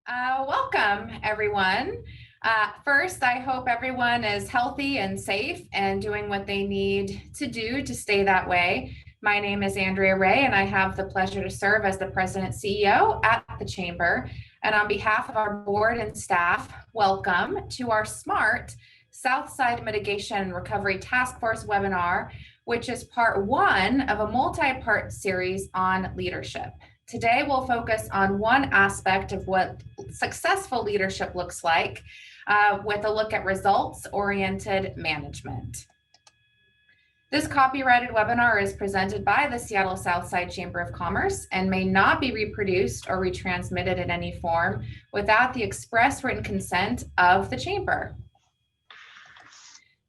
Welcome, everyone. First, I hope everyone is healthy and safe and doing what they need to do to stay that way. My name is Andrea Ray, and I have the pleasure to serve as the President CEO at the Chamber. And on behalf of our board and staff, welcome to our SMART Southside Mitigation and Recovery Task Force webinar, which is part one of a multi-part series on leadership. Today, we'll focus on one aspect of what successful leadership looks like with a look at results-oriented management. This copyrighted webinar is presented by the Seattle Southside Chamber of Commerce and may not be reproduced or retransmitted in any form without the express written consent of the Chamber.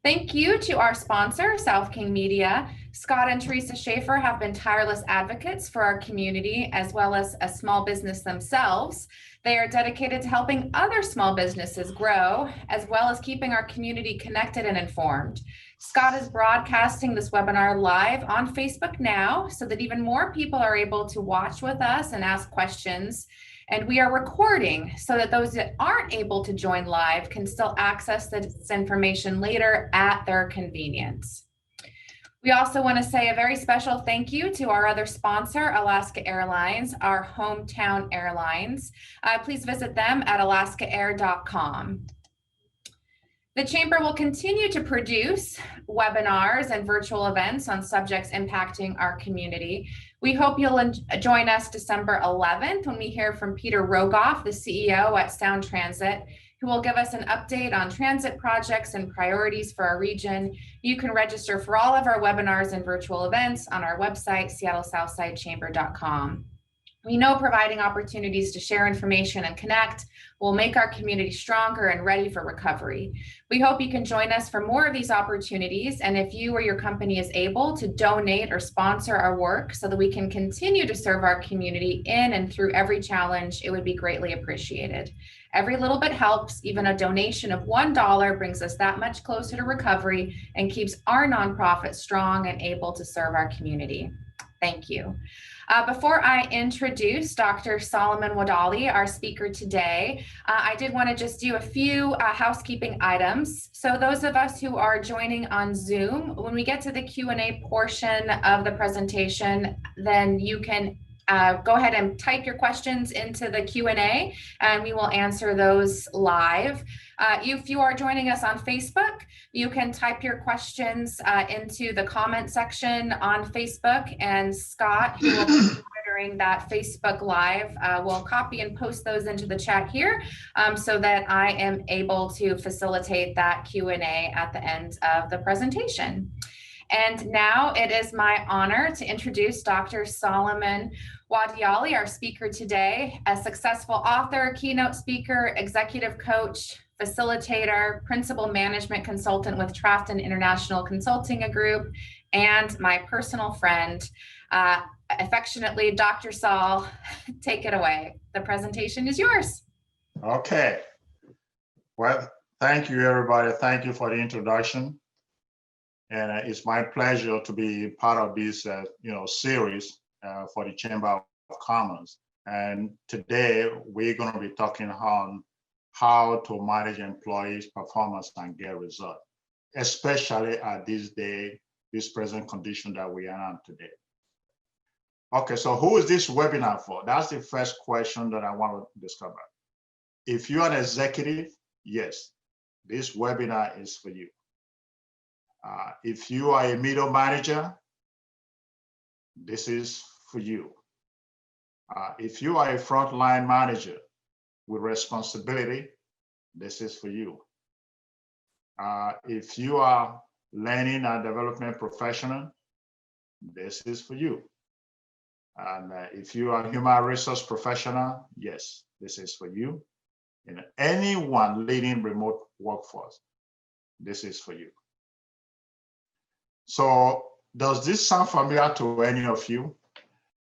Thank you to our sponsor, South King Media. Scott and Teresa Schaefer have been tireless advocates for our community as well as a small business themselves. They are dedicated to helping other small businesses grow, as well as keeping our community connected and informed. Scott is broadcasting this webinar live on Facebook now so that even more people are able to watch with us and ask questions. And we are recording so that those that aren't able to join live can still access this information later at their convenience. We also want to say a very special thank you to our other sponsor, Alaska Airlines, our hometown airlines. Please visit them at alaskaair.com. The Chamber will continue to produce webinars and virtual events on subjects impacting our community. We hope you'll join us December 11th when we hear from Peter Rogoff, the CEO at Sound Transit, who will give us an update on transit projects and priorities for our region. You can register for all of our webinars and virtual events on our website, seattlesouthsidechamber.com. We know providing opportunities to share information and connect will make our community stronger and ready for recovery. We hope you can join us for more of these opportunities, and if you or your company is able to donate or sponsor our work so that we can continue to serve our community in and through every challenge, it would be greatly appreciated. Every little bit helps. Even a donation of $1 brings us that much closer to recovery and keeps our nonprofit strong and able to serve our community. Thank you. Before I introduce Dr. Solomon Uwadiale, our speaker today, I did want to just do a few housekeeping items. So those of us who are joining on Zoom, when we get to the Q&A portion of the presentation, then you can go ahead and type your questions into the Q&A and we will answer those live. If you are joining us on Facebook, you can type your questions into the comment section on Facebook, and Scott, who will be monitoring that Facebook Live, will copy and post those into the chat here so that I am able to facilitate that Q&A at the end of the presentation. And now it is my honor to introduce Dr. Solomon Uwadiale, our speaker today, a successful author, keynote speaker, executive coach, facilitator, principal management consultant with Trafton International Consulting Group, and my personal friend, affectionately, Dr. Saul. Take it away. The presentation is yours. Okay. Well, thank you, everybody. Thank you for the introduction. And it's my pleasure to be part of this series for the Chamber of Commerce. And today we're going to be talking on how to manage employees' performance and get results, especially at this day, this present condition that we are in today. Okay, so who is this webinar for? That's the first question that I want to discover. If you're an executive, yes, this webinar is for you. If you are a middle manager, this is for you. If you are a frontline manager with responsibility, this is for you. If you are learning and development professional, this is for you. And if you are a human resource professional, yes, this is for you. And anyone leading remote workforce, this is for you. So does this sound familiar to any of you?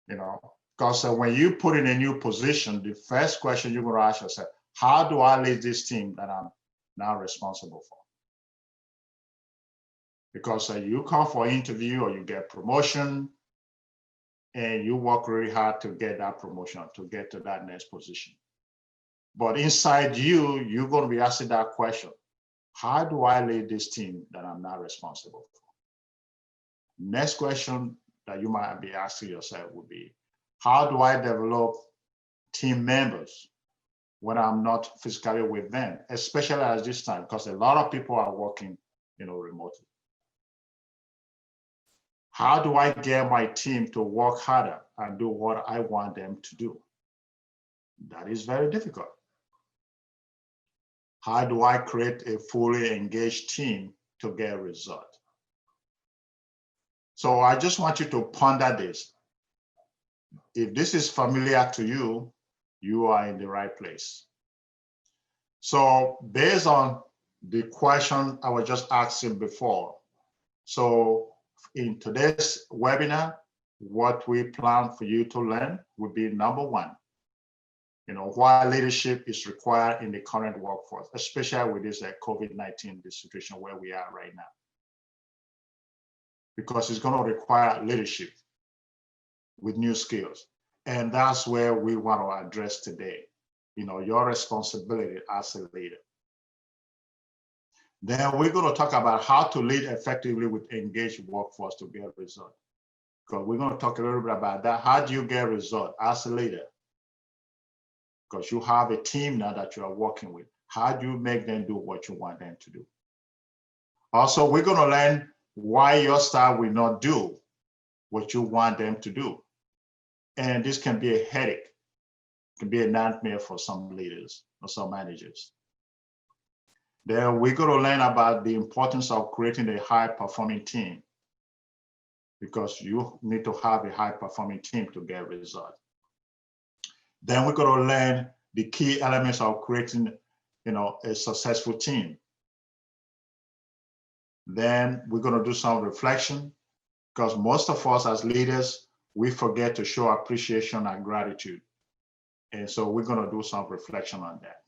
Because when you put in a new position, the first question you're going to ask yourself, how do I lead this team that I'm now responsible for? Because you come for interview or you get promotion and you work really hard to get that promotion, to get to that next position. But inside you, you're going to be asking that question. How do I lead this team that I'm not responsible for? Next question that you might be asking yourself would be, how do I develop team members when I'm not physically with them, especially at this time, because a lot of people are working, remotely. How do I get my team to work harder and do what I want them to do? That is very difficult. How do I create a fully engaged team to get a result? So I just want you to ponder this. If this is familiar to you, you are in the right place. So based on the question I was just asking before, so in today's webinar, what we plan for you to learn would be number one, why leadership is required in the current workforce, especially with this COVID-19 situation where we are right now. Because it's going to require leadership with new skills. And that's where we want to address today, your responsibility as a leader. Then we're going to talk about how to lead effectively with engaged workforce to get a result. Because we're going to talk a little bit about that. How do you get a result as a leader? Because you have a team now that you are working with. How do you make them do what you want them to do? Also, we're going to learn why your staff will not do what you want them to do. And this can be a headache. It can be a nightmare for some leaders or some managers. Then we're going to learn about the importance of creating a high-performing team, because you need to have a high-performing team to get results. Then we're going to learn the key elements of creating, a successful team. Then we're going to do some reflection, because most of us as leaders, we forget to show appreciation and gratitude. And so we're going to do some reflection on that.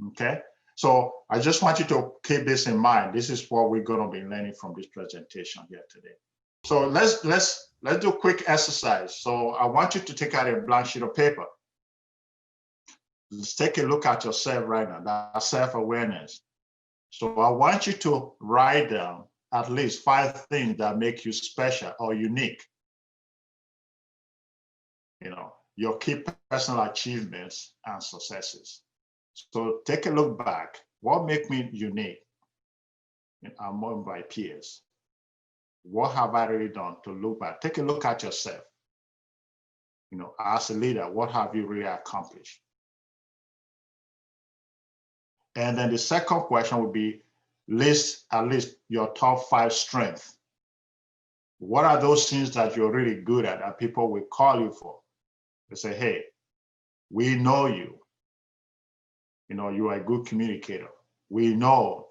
Okay? So I just want you to keep this in mind. This is what we're going to be learning from this presentation here today. So let's do a quick exercise. So I want you to take out a blank sheet of paper. Let's take a look at yourself right now, that self-awareness. So I want you to write down at least 5 things that make you special or unique. Your key personal achievements and successes. So take a look back. What makes me unique among my peers? What have I really done to look back? Take a look at yourself. As a leader, what have you really accomplished? And then the second question would be, list at least your top 5 strengths. What are those things that you're really good at that people will call you for? They say, hey, we know you. You are a good communicator. We know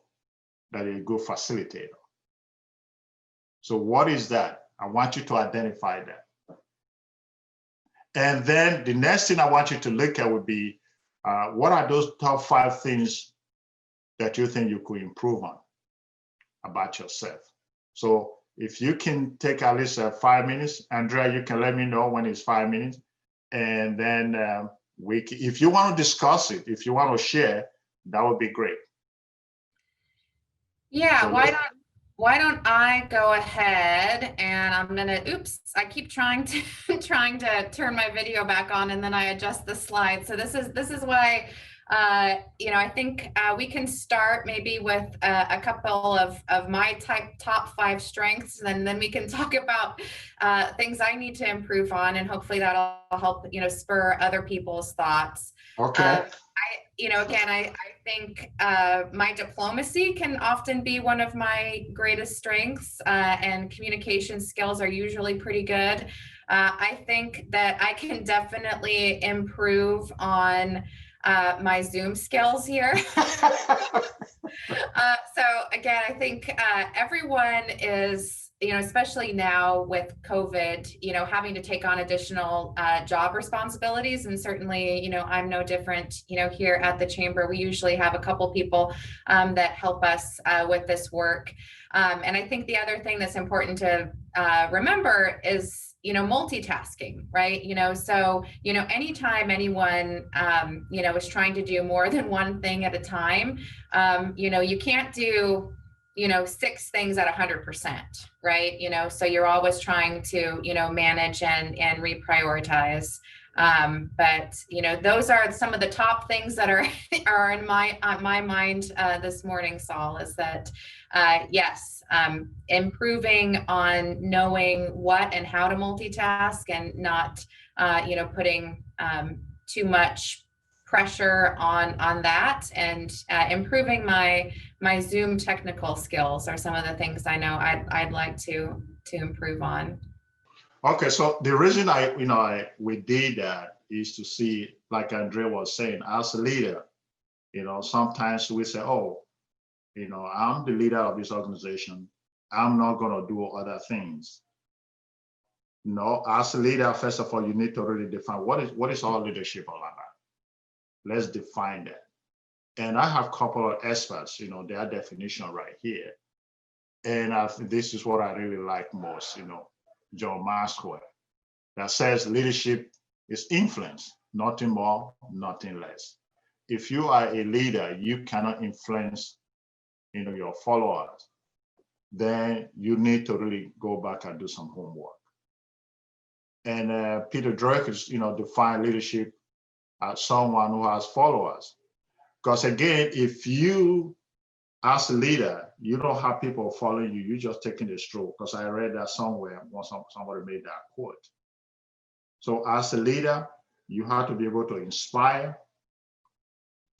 that you're a good facilitator. So what is that? I want you to identify that. And then the next thing I want you to look at would be, what are those top 5 things that you think you could improve on about yourself? So if you can take at least 5 minutes, Andrea, you can let me know when it's 5 minutes. And then if you want to discuss it, if you want to share, that would be great. Yeah, so why don't I go ahead and I'm gonna, I keep trying to turn my video back on and then I adjust the slide. So this is why I think we can start maybe with a couple of my top 5 strengths, and then we can talk about things I need to improve on, and hopefully that'll help spur other people's thoughts. Okay. I think my diplomacy can often be one of my greatest strengths, and communication skills are usually pretty good. I think that I can definitely improve on my Zoom skills here. So again, I think everyone is, especially now with COVID, having to take on additional job responsibilities. And certainly, I'm no different, here at the Chamber. We usually have a couple people that help us with this work. And I think the other thing that's important to remember is multitasking, right? So, anytime anyone, is trying to do more than one thing at a time, you can't do, 6 things at 100%, right? So you're always trying to, manage and reprioritize. But those are some of the top things that are in my mind this morning, Saul, is that yes, improving on knowing what and how to multitask, and not putting too much pressure on that, and improving my Zoom technical skills are some of the things I know I'd like to improve on. Okay, so the reason we did that is to see, like Andrea was saying, as a leader, sometimes we say, oh, I'm the leader of this organization. I'm not going to do other things. No, as a leader, first of all, you need to really define what is all leadership all about. Let's define that. And I have a couple of experts, their definition right here. And I think this is what I really like most, John Maxwell, that says leadership is influence, nothing more, nothing less. If you are a leader, you cannot influence, your followers, then you need to really go back and do some homework. And Peter Drucker is, define leadership as someone who has followers. Because again, if you, as a leader, you don't have people following you, you're just taking a stroll. Because I read that somewhere, somebody made that quote. So as a leader, you have to be able to inspire,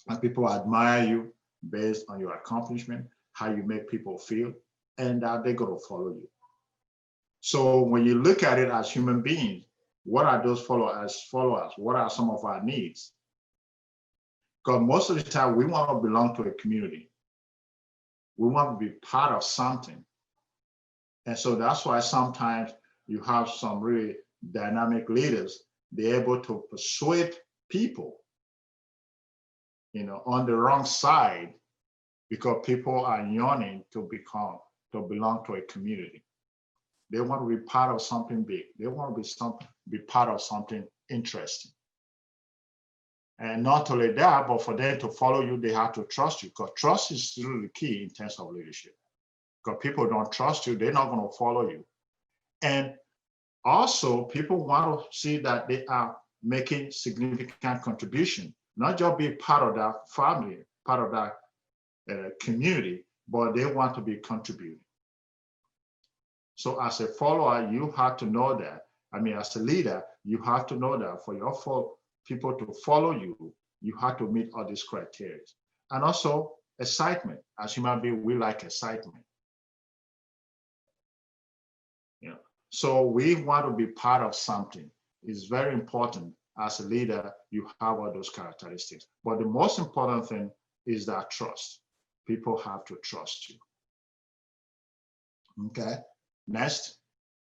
and people admire you based on your accomplishment, how you make people feel, and that they're going to follow you. So when you look at it as human beings, what are those followers? What are some of our needs? Because most of the time we want to belong to a community. We want to be part of something. And so that's why sometimes you have some really dynamic leaders, they're able to persuade people, on the wrong side, because people are yearning to belong to a community. They want to be part of something big. They want to be part of something interesting. And not only that, but for them to follow you, they have to trust you, because trust is really key in terms of leadership. Because people don't trust you, they're not going to follow you. And also, people want to see that they are making significant contribution, not just be part of that family, part of that community, but they want to be contributing. So as a follower, you have to know that. As a leader, you have to know that for your people to follow you, you have to meet all these criteria. And also excitement. As human beings, we like excitement. So we want to be part of something. It's very important as a leader, you have all those characteristics. But the most important thing is that trust. People have to trust you. Okay, next.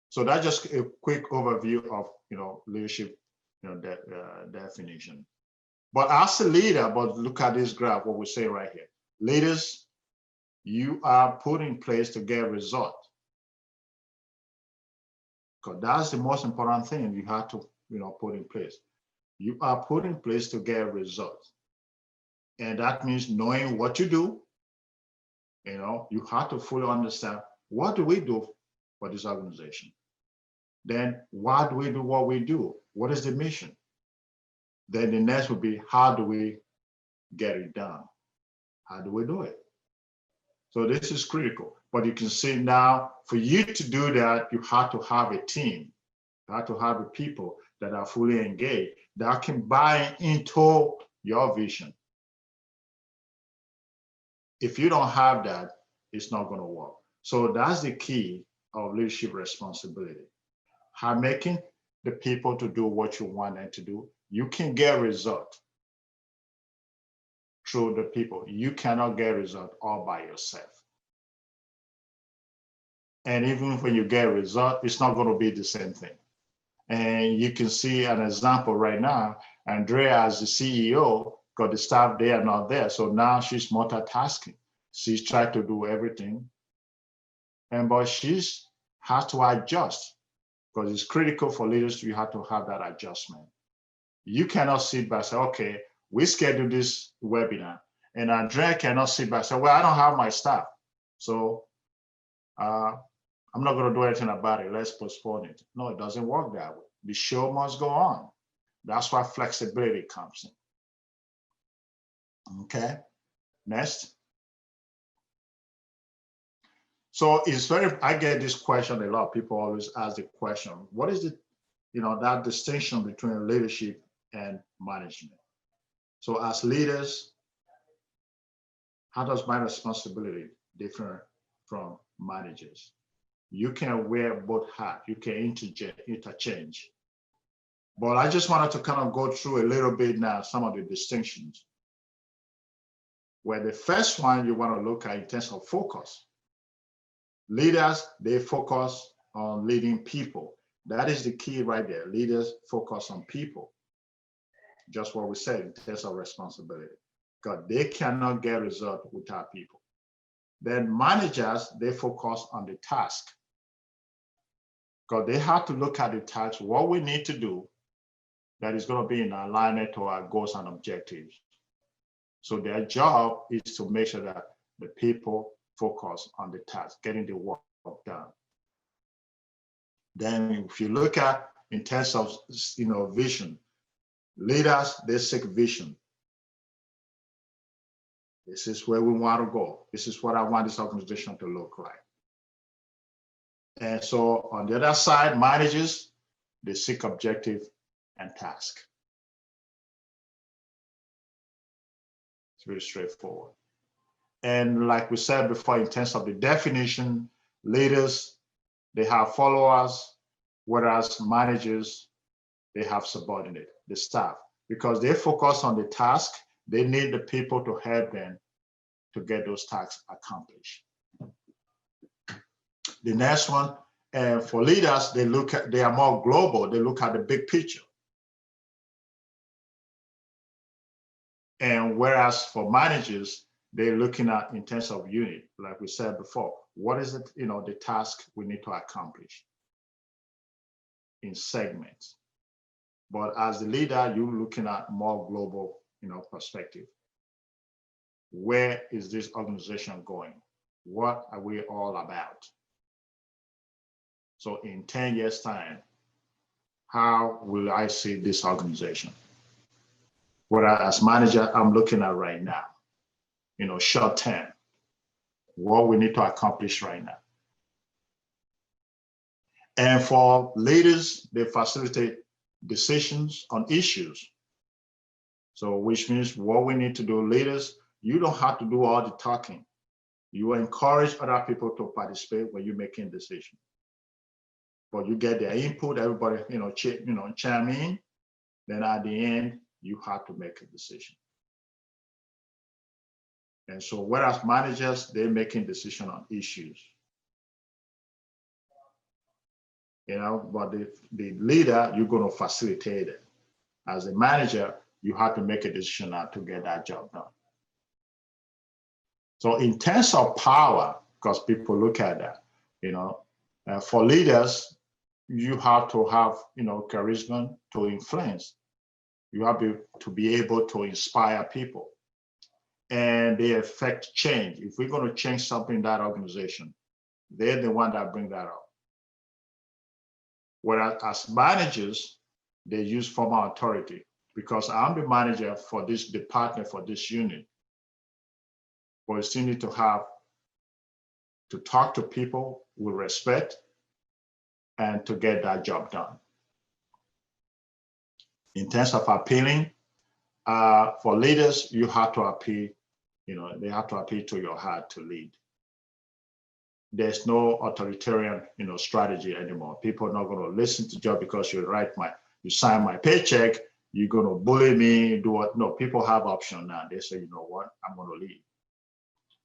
So that's just a quick overview of leadership definition. But as a leader, look at this graph, what we say right here. Leaders, you are put in place to get results. Because that's the most important thing you have to put in place. You are put in place to get results. And that means knowing what you do. You have to fully understand, what do we do for this organization? Then why do we do what we do? What is the mission? Then the next would be, how do we get it done? How do we do it? So this is critical. But you can see now, for you to do that, you have to have a team. You have to have people that are fully engaged, that can buy into your vision. If you don't have that, it's not going to work. So that's the key of leadership responsibility. How making the people to do what you want them to do. You can get results through the people. You cannot get results all by yourself. And even when you get a result, it's not going to be the same thing. And you can see an example right now. Andrea, as the CEO, got the staff there and not there. So now she's multitasking. She's trying to do everything. But she's has to adjust. because it's critical for leaders. You have to have that adjustment. You cannot sit back and say, okay, we scheduled this webinar, and Andrea cannot sit back and say, well, I don't have my staff, so I'm not going to do anything about it. Let's postpone it. No, it doesn't work that way. The show must go on. That's why flexibility comes in. Okay, next. So it's I get this question a lot. People always ask the question, what is the, that distinction between leadership and management? So as leaders, how does my responsibility differ from managers? You can wear both hats. You can interchange. But I just wanted to kind of go through a little bit now some of the distinctions. Where the first one you want to look at in terms of focus. Leaders, they focus on leading people. That is the key right there. Leaders focus on people. Just what we said in terms of responsibility. Because they cannot get results without people. Then managers, they focus on the task. Because they have to look at the task, what we need to do that is going to be in alignment to our goals and objectives. So their job is to make sure that the people focus on the task, getting the work done. Then if you look at in terms of vision, leaders, they seek vision. This is where we want to go. This is what I want this organization to look like. And so on the other side, managers, they seek objective and task. It's very straightforward. And like we said before, in terms of the definition, leaders, they have followers, whereas managers, they have subordinate, the staff, because they focus on the task. They need the people to help them to get those tasks accomplished. The next one, for leaders, they are more global. They look at the big picture. And whereas for managers, they're looking at in terms of unit, like we said before, what is it, the task we need to accomplish in segments. But as the leader, you're looking at more global, perspective. Where is this organization going? What are we all about? So in 10 years' time, how will I see this organization? Whereas manager, I'm looking at right now, short term, what we need to accomplish right now. And for leaders, they facilitate decisions on issues. So which means what we need to do, leaders, you don't have to do all the talking. You encourage other people to participate when you're making decisions. But you get their input, everybody, chime in. Then at the end, you have to make a decision. And so whereas managers, they're making decisions on issues. But the leader, you're going to facilitate it. As a manager, you have to make a decision now to get that job done. So in terms of power, because people look at that, for leaders, you have to have, charisma to influence. You have to be able to inspire people. And they affect change. If we're going to change something in that organization, they're the one that bring that up. Whereas as managers, they use formal authority because I'm the manager for this department, for this unit. But you still need to talk to people with respect and to get that job done. In terms of appealing, for leaders, you have to appeal, they have to appeal to your heart to lead. There's no authoritarian, strategy anymore. People are not going to listen to you because you sign my paycheck, you're going to bully me, do what? No, people have option now. They say, you know what, I'm going to lead.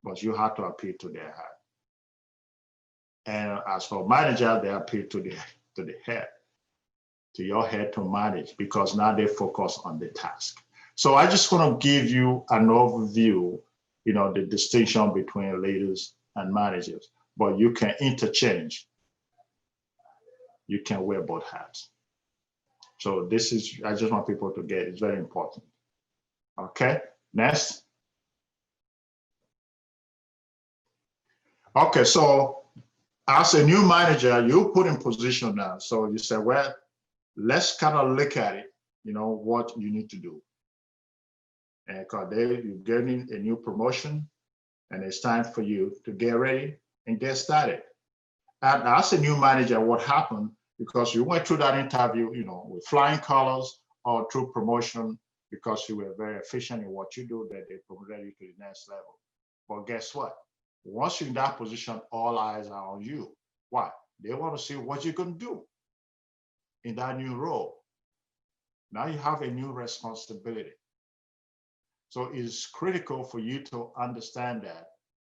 But you have to appeal to their heart. And as for manager, they appeal to the head, to your head to manage, because now they focus on the task. So I just want to give you an overview, the distinction between leaders and managers, but you can interchange. you can wear both hats. So this is, I just want people to get, it's very important. Okay, next. Okay, so as a new manager, you put in position now. So you say, well, let's kind of look at it, what you need to do. And because you're getting a new promotion, and it's time for you to get ready and get started. And as a new manager, what happened, because you went through that interview, with flying colors or through promotion, because you were very efficient in what you do, that they promoted you to the next level. But guess what? Once you're in that position, all eyes are on you. Why? They want to see what you're going to do in that new role. Now you have a new responsibility. So it's critical for you to understand that.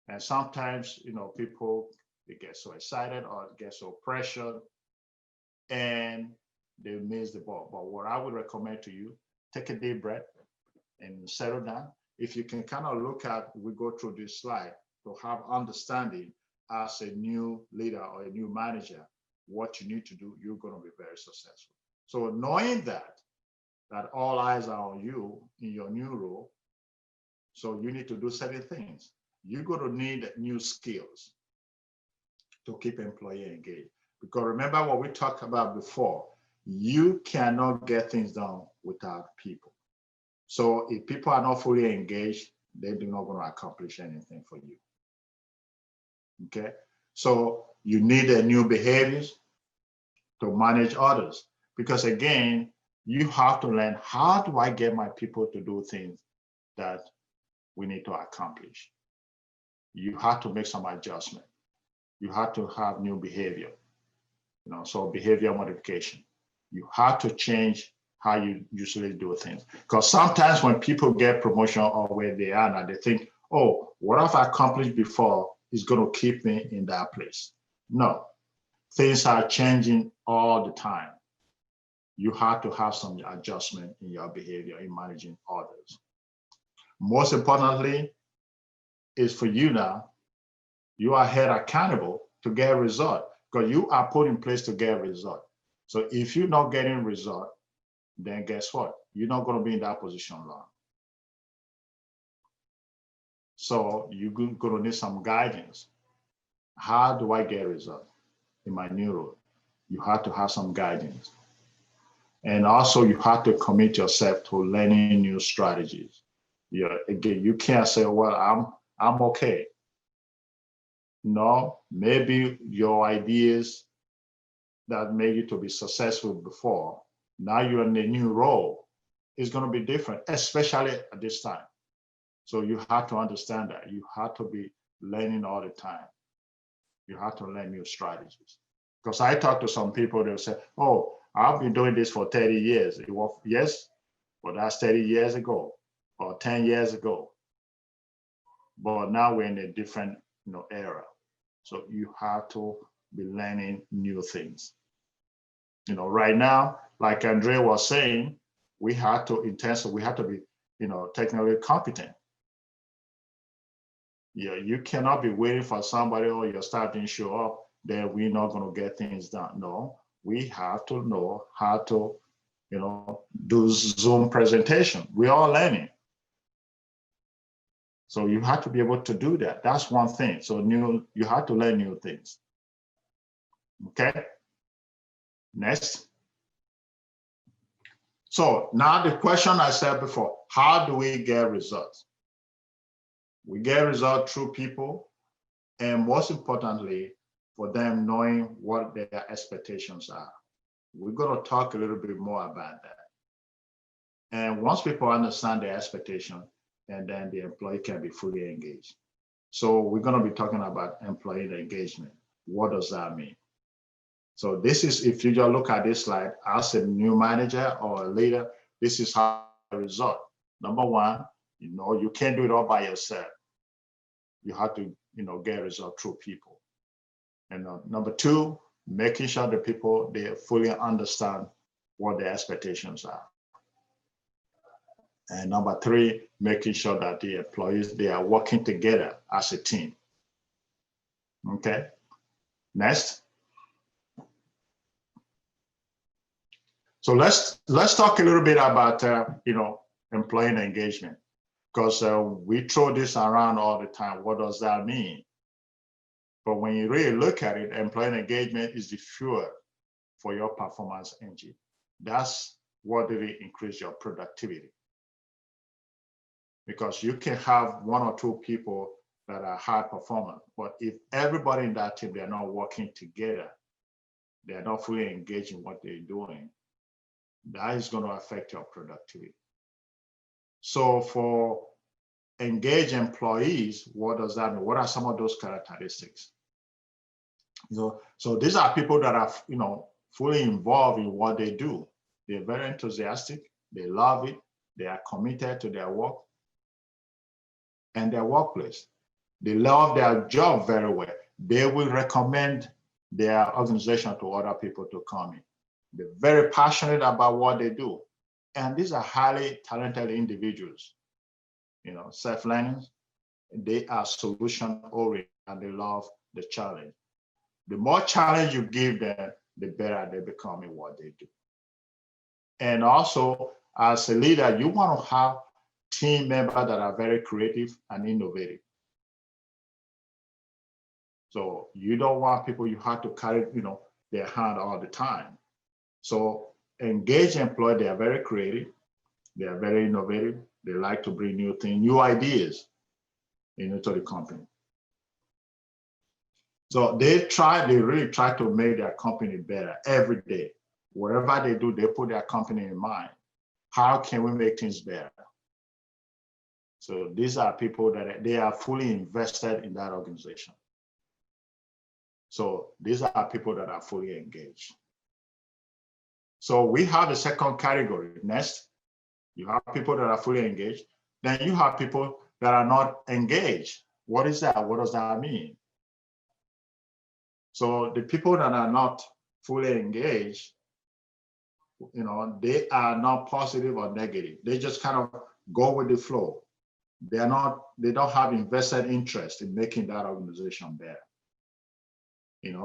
And sometimes, people, they get so excited or get so pressured and they miss the ball. But what I would recommend to you, take a deep breath and settle down. If you can kind of look at, we go through this slide to have understanding as a new leader or a new manager, what you need to do, you're going to be very successful. So knowing that all eyes are on you in your new role, so you need to do certain things. You're going to need new skills to keep employee engaged. Because remember what we talked about before, you cannot get things done without people. So if people are not fully engaged, they're not going to accomplish anything for you. Okay, so you need a new behaviors to manage others. Because again, you have to learn, how do I get my people to do things that we need to accomplish? You have to make some adjustment. You have to have new behavior, so behavior modification. You have to change how you usually do things. Because sometimes when people get promotion or where they are now, they think, oh, what I've accomplished before is going to keep me in that place. No, things are changing all the time. You have to have some adjustment in your behavior in managing others. Most importantly, is for you now, you are held accountable to get a result, because you are put in place to get a result. So if you're not getting a result, then guess what? You're not going to be in that position long. So you're going to need some guidance. How do I get a result in my new role? You have to have some guidance. And also you have to commit yourself to learning new strategies. Again, you can't say, well, I'm okay. No, maybe your ideas that made you to be successful before, now you're in a new role, is going to be different, especially at this time. So you have to understand that. You have to be learning all the time. You have to learn new strategies. Because I talk to some people, they'll say, oh, I've been doing this for 30 years. Yes, but that's 30 years ago or 10 years ago. But now we're in a different era. So you have to be learning new things. Right now, like Andre was saying, we have to be, technically competent. Yeah, you cannot be waiting for somebody or your staff didn't show up, then we're not going to get things done. No, we have to know how to, do Zoom presentation. We're all learning. So you have to be able to do that. That's one thing. So you have to learn new things. Okay. Next. So now the question I said before, how do we get results? We get results through people, and most importantly, for them knowing what their expectations are. We're going to talk a little bit more about that. And once people understand their expectation, and then the employee can be fully engaged. So we're going to be talking about employee engagement. What does that mean? So this is, if you just look at this slide, as a new manager or a leader, this is how the result. Number one, you can't do it all by yourself. You have to, get a result through people. And number two, making sure the people, they fully understand what their expectations are. And number three, making sure that the employees, they are working together as a team. Okay, next. So let's talk a little bit about employee engagement, because we throw this around all the time. What does that mean? But when you really look at it, employee engagement is the fuel for your performance engine. That's what really increase your productivity. Because you can have one or two people that are high performers, but if everybody in that team, they're not working together, they're not fully engaged in what they're doing, that is going to affect your productivity. So for engaged employees, what does that mean? What are some of those characteristics? So these are people that are, fully involved in what they do. They're very enthusiastic. They love it. They are committed to their work and their workplace. They love their job very well. They will recommend their organization to other people to come in. They're very passionate about what they do. And these are highly talented individuals, self-learning. They are solution-oriented and they love the challenge. The more challenge you give them, the better they become in what they do. And also, as a leader, you want to have team members that are very creative and innovative. So you don't want people you have to carry, their hand all the time. So engaged employees, they are very creative. They are very innovative. They like to bring new things, new ideas into the company. So they really try to make their company better every day. Whatever they do, they put their company in mind. How can we make things better? So these are people that they are fully invested in that organization. So these are people that are fully engaged. So we have a second category. Next, you have people that are fully engaged. Then you have people that are not engaged. What is that? What does that mean? So the people that are not fully engaged, they are not positive or negative. They just kind of go with the flow. They don't have invested interest in making that organization better.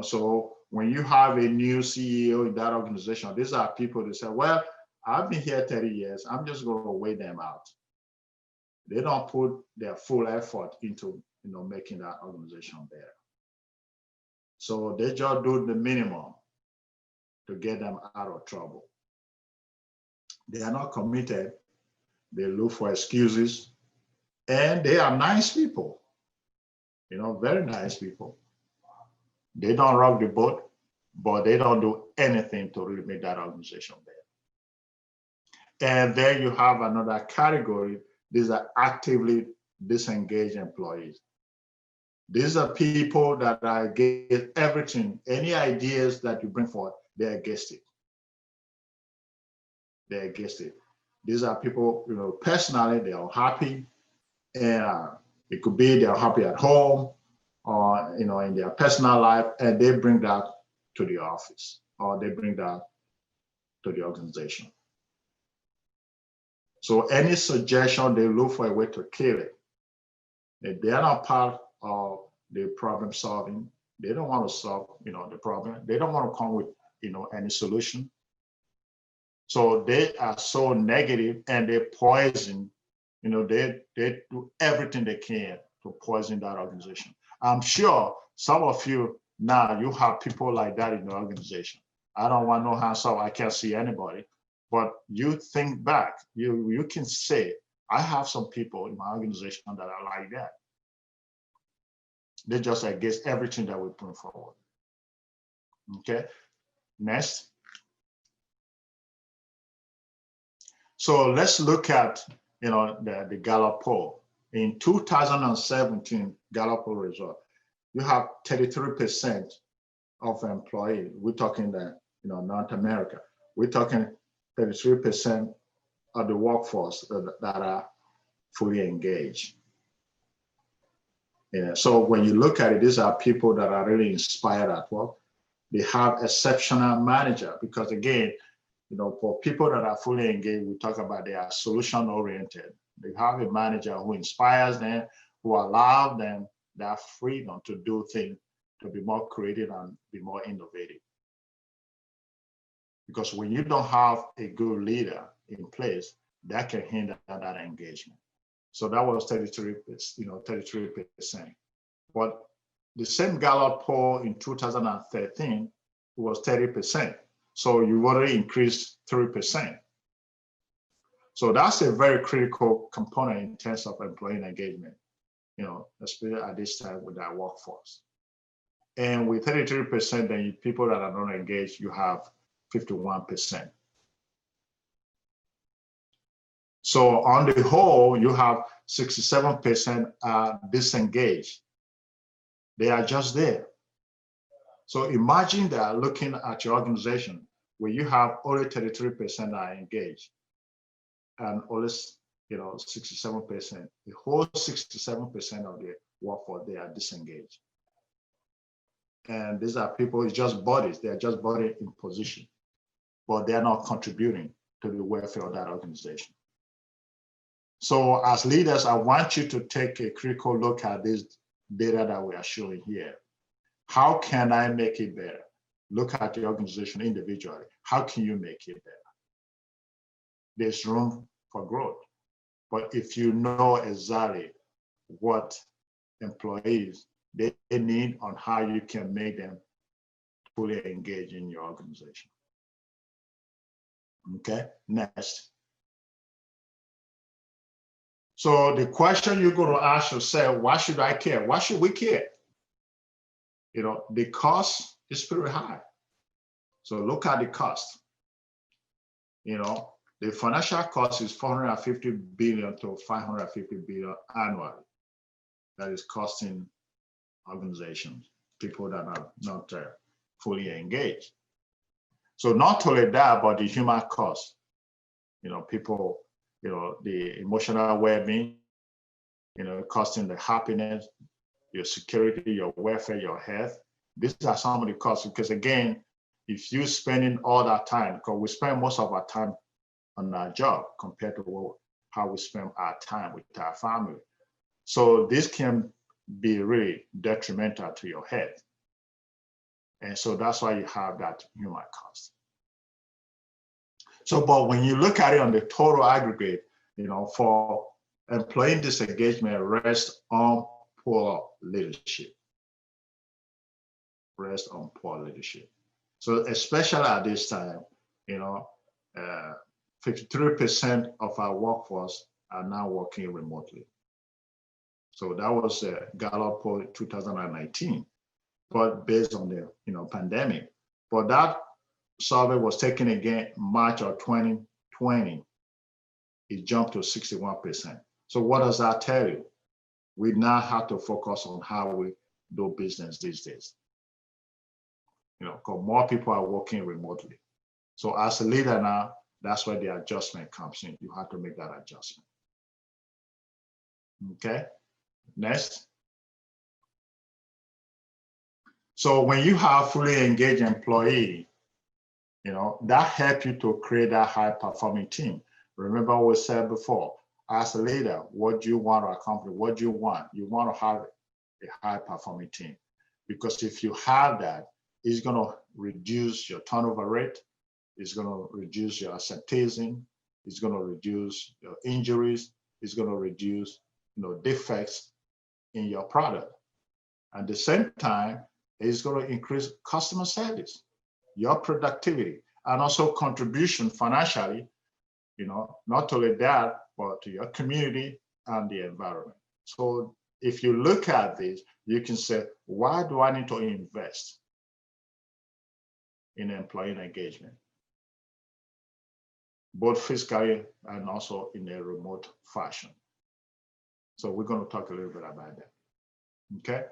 So when you have a new CEO in that organization, these are people that say, well, I've been here 30 years. I'm just going to wait them out. They don't put their full effort into, making that organization better. So they just do the minimum to get them out of trouble. They are not committed. They look for excuses. And they are nice people, very nice people. They don't rock the boat, but they don't do anything to really make that organization better. And then you have another category. These are actively disengaged employees. These are people that are against everything. Any ideas that you bring forward, they're against it. They're against it. These are people, personally, they are happy. And it could be they're happy at home or, in their personal life, and they bring that to the office or they bring that to the organization. So any suggestion, they look for a way to kill it. If they are not part of the problem solving, they don't want to solve, the problem. They don't want to come with, any solution. So they are so negative and they poison, they do everything they can to poison that organization. I'm sure some of you now, you have people like that in the organization. I don't want no hands up, I can't see anybody. But you think back, you can say, I have some people in my organization that are like that. They're just against everything that we put forward. Okay, next. So let's look at, the Gallup poll. In 2017 Gallup poll result, you have 33% of employees. We're talking that, North America. We're talking 33% of the workforce that are fully engaged. So when you look at it, these are people that are really inspired at work. They have exceptional manager because again, for people that are fully engaged, we talk about they are solution oriented. They have a manager who inspires them, who allows them that freedom to do things, to be more creative and be more innovative. Because when you don't have a good leader in place, that can hinder that engagement. So that was 33%. But the same Gallup poll in 2013 was 30%. So you already increased 3%. So that's a very critical component in terms of employee engagement, especially at this time with our workforce. And with 33%, then people that are not engaged, you have 51%. So on the whole, you have 67% are disengaged. They are just there. So imagine that looking at your organization where you have only 33% are engaged and only 67%, the whole 67% of the workforce, they are disengaged. And these are people, it's just bodies, they are just body in position, but they are not contributing to the welfare of that organization. So as leaders, I want you to take a critical look at this data that we are showing here. How can I make it better? Look at the organization individually. How can you make it better? There's room for growth. But if you know exactly what employees they need on how you can make them fully engage in your organization. Okay, next. So the question you're going to ask yourself, why should I care? Why should we care? The cost is pretty high. So look at the cost. The financial cost is 450 billion to 550 billion annually. That is costing organizations, people that are not fully engaged. So not only that, but the human cost, people, the emotional well-being, costing the happiness, your security, your welfare, your health. These are some of the costs, because again, if you're spending all that time, because we spend most of our time on our job compared to how we spend our time with our family. So this can be really detrimental to your health. And so that's why you have that human cost. So, but when you look at it on the total aggregate, for employee disengagement rests on poor leadership. Rests on poor leadership. So especially at this time, 53% of our workforce are now working remotely. So that was a Gallup poll 2019, but based on the pandemic. But that survey was taken again March of 2020. It jumped to 61%. So what does that tell you? We now have to focus on how we do business these days. Because more people are working remotely. So as a leader now, that's where the adjustment comes in. You have to make that adjustment. Okay, next. So when you have fully engaged employee, that helps you to create that high-performing team. Remember what we said before, as a leader, what do you want to accomplish? What do you want? You want to have a high-performing team. Because if you have that, it's going to reduce your turnover rate. It's going to reduce your absenteeism. It's going to reduce your injuries. It's going to reduce defects in your product. At the same time, it's going to increase customer service, your productivity, and also contribution financially, not only that, but to your community and the environment. So if you look at this, you can say, why do I need to invest in employee engagement, both physically and also in a remote fashion? So we're going to talk a little bit about that. Okay.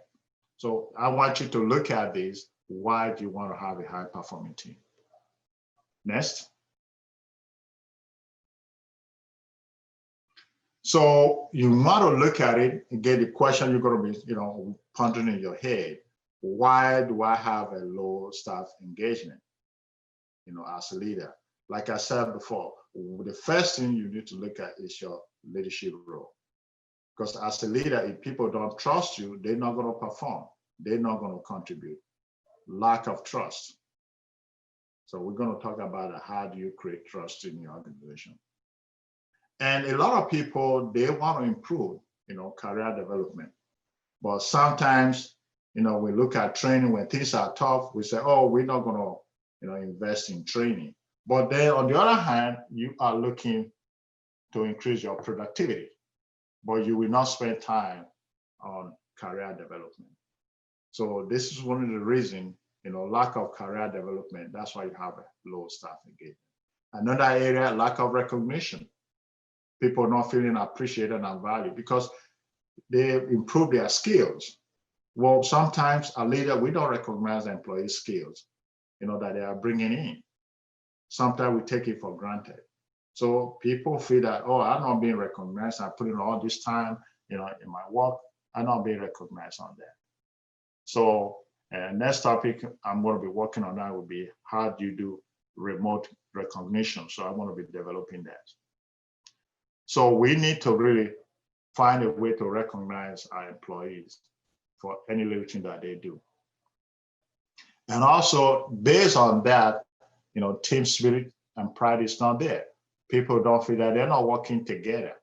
So I want you to look at this. Why do you want to have a high performing team? Next. So you want to look at it and get the question you're going to be, pondering in your head. Why do I have a low staff engagement, as a leader? Like I said before, the first thing you need to look at is your leadership role. Because as a leader, if people don't trust you, they're not going to perform. They're not going to contribute. Lack of trust. So we're going to talk about how do you create trust in your organization. And a lot of people, they want to improve, career development. But sometimes, we look at training when things are tough, we say, oh, we're not going to, invest in training. But then on the other hand, you are looking to increase your productivity, but you will not spend time on career development. So this is one of the reasons, lack of career development. That's why you have a low staff engagement. Another area, lack of recognition. People not feeling appreciated and valued because they improve their skills. Well, sometimes a leader, we don't recognize employee skills, that they are bringing in. Sometimes we take it for granted. So people feel that, oh, I'm not being recognized. I put in all this time, in my work. I'm not being recognized on that. So next topic I'm going to be working on that will be how do you do remote recognition. So I'm going to be developing that. So we need to really find a way to recognize our employees for any little thing that they do. And also based on that, team spirit and pride is not there. People don't feel that they're not working together.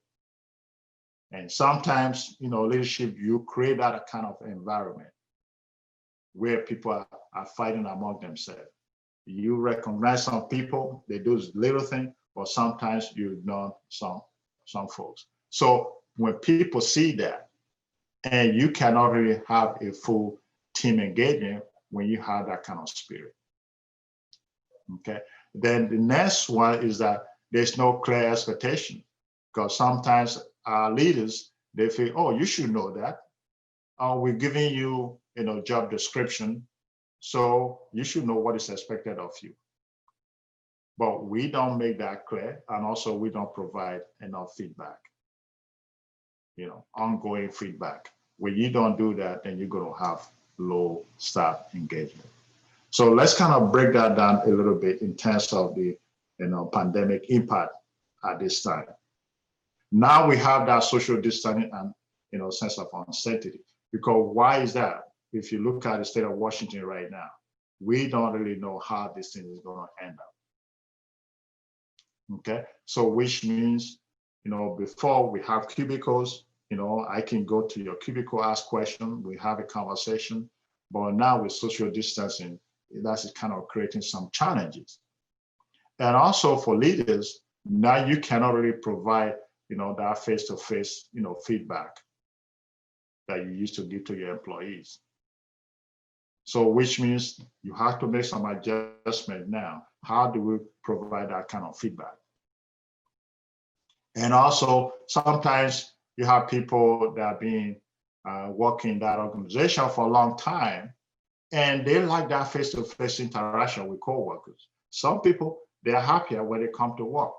And sometimes, leadership, you create that kind of environment where people are fighting among themselves. You recognize some people, they do little things, but sometimes you ignore some folks. So when people see that, and you cannot really have a full team engagement when you have that kind of spirit. Okay. Then the next one is that there's no clear expectation, because sometimes our leaders, they feel, oh, you should know that. We're giving you, job description, so you should know what is expected of you. But we don't make that clear, and also we don't provide enough feedback, ongoing feedback. When you don't do that, then you're going to have low staff engagement. So let's kind of break that down a little bit in terms of the pandemic impact at this time. Now we have that social distancing and sense of uncertainty. Because why is that? If you look at the state of Washington right now, we don't really know how this thing is going to end up. Okay, so which means, before we have cubicles, I can go to your cubicle, ask questions, we have a conversation. But now with social distancing, that's kind of creating some challenges. And also for leaders, now you cannot really provide, that face-to-face, feedback that you used to give to your employees. So which means you have to make some adjustment now. How do we provide that kind of feedback? And also sometimes you have people that have been working in that organization for a long time, and they like that face-to-face interaction with coworkers. Some people, they're happier when they come to work.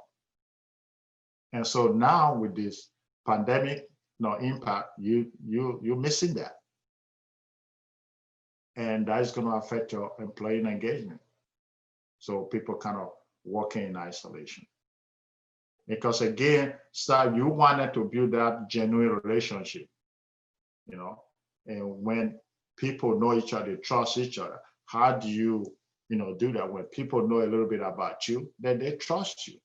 And so now with this pandemic, impact, you're missing that. And that is going to affect your employee engagement. So people kind of working in isolation. Because again, you wanted to build that genuine relationship, and when people know each other, trust each other, how do you, do that? When people know a little bit about you, then they trust you.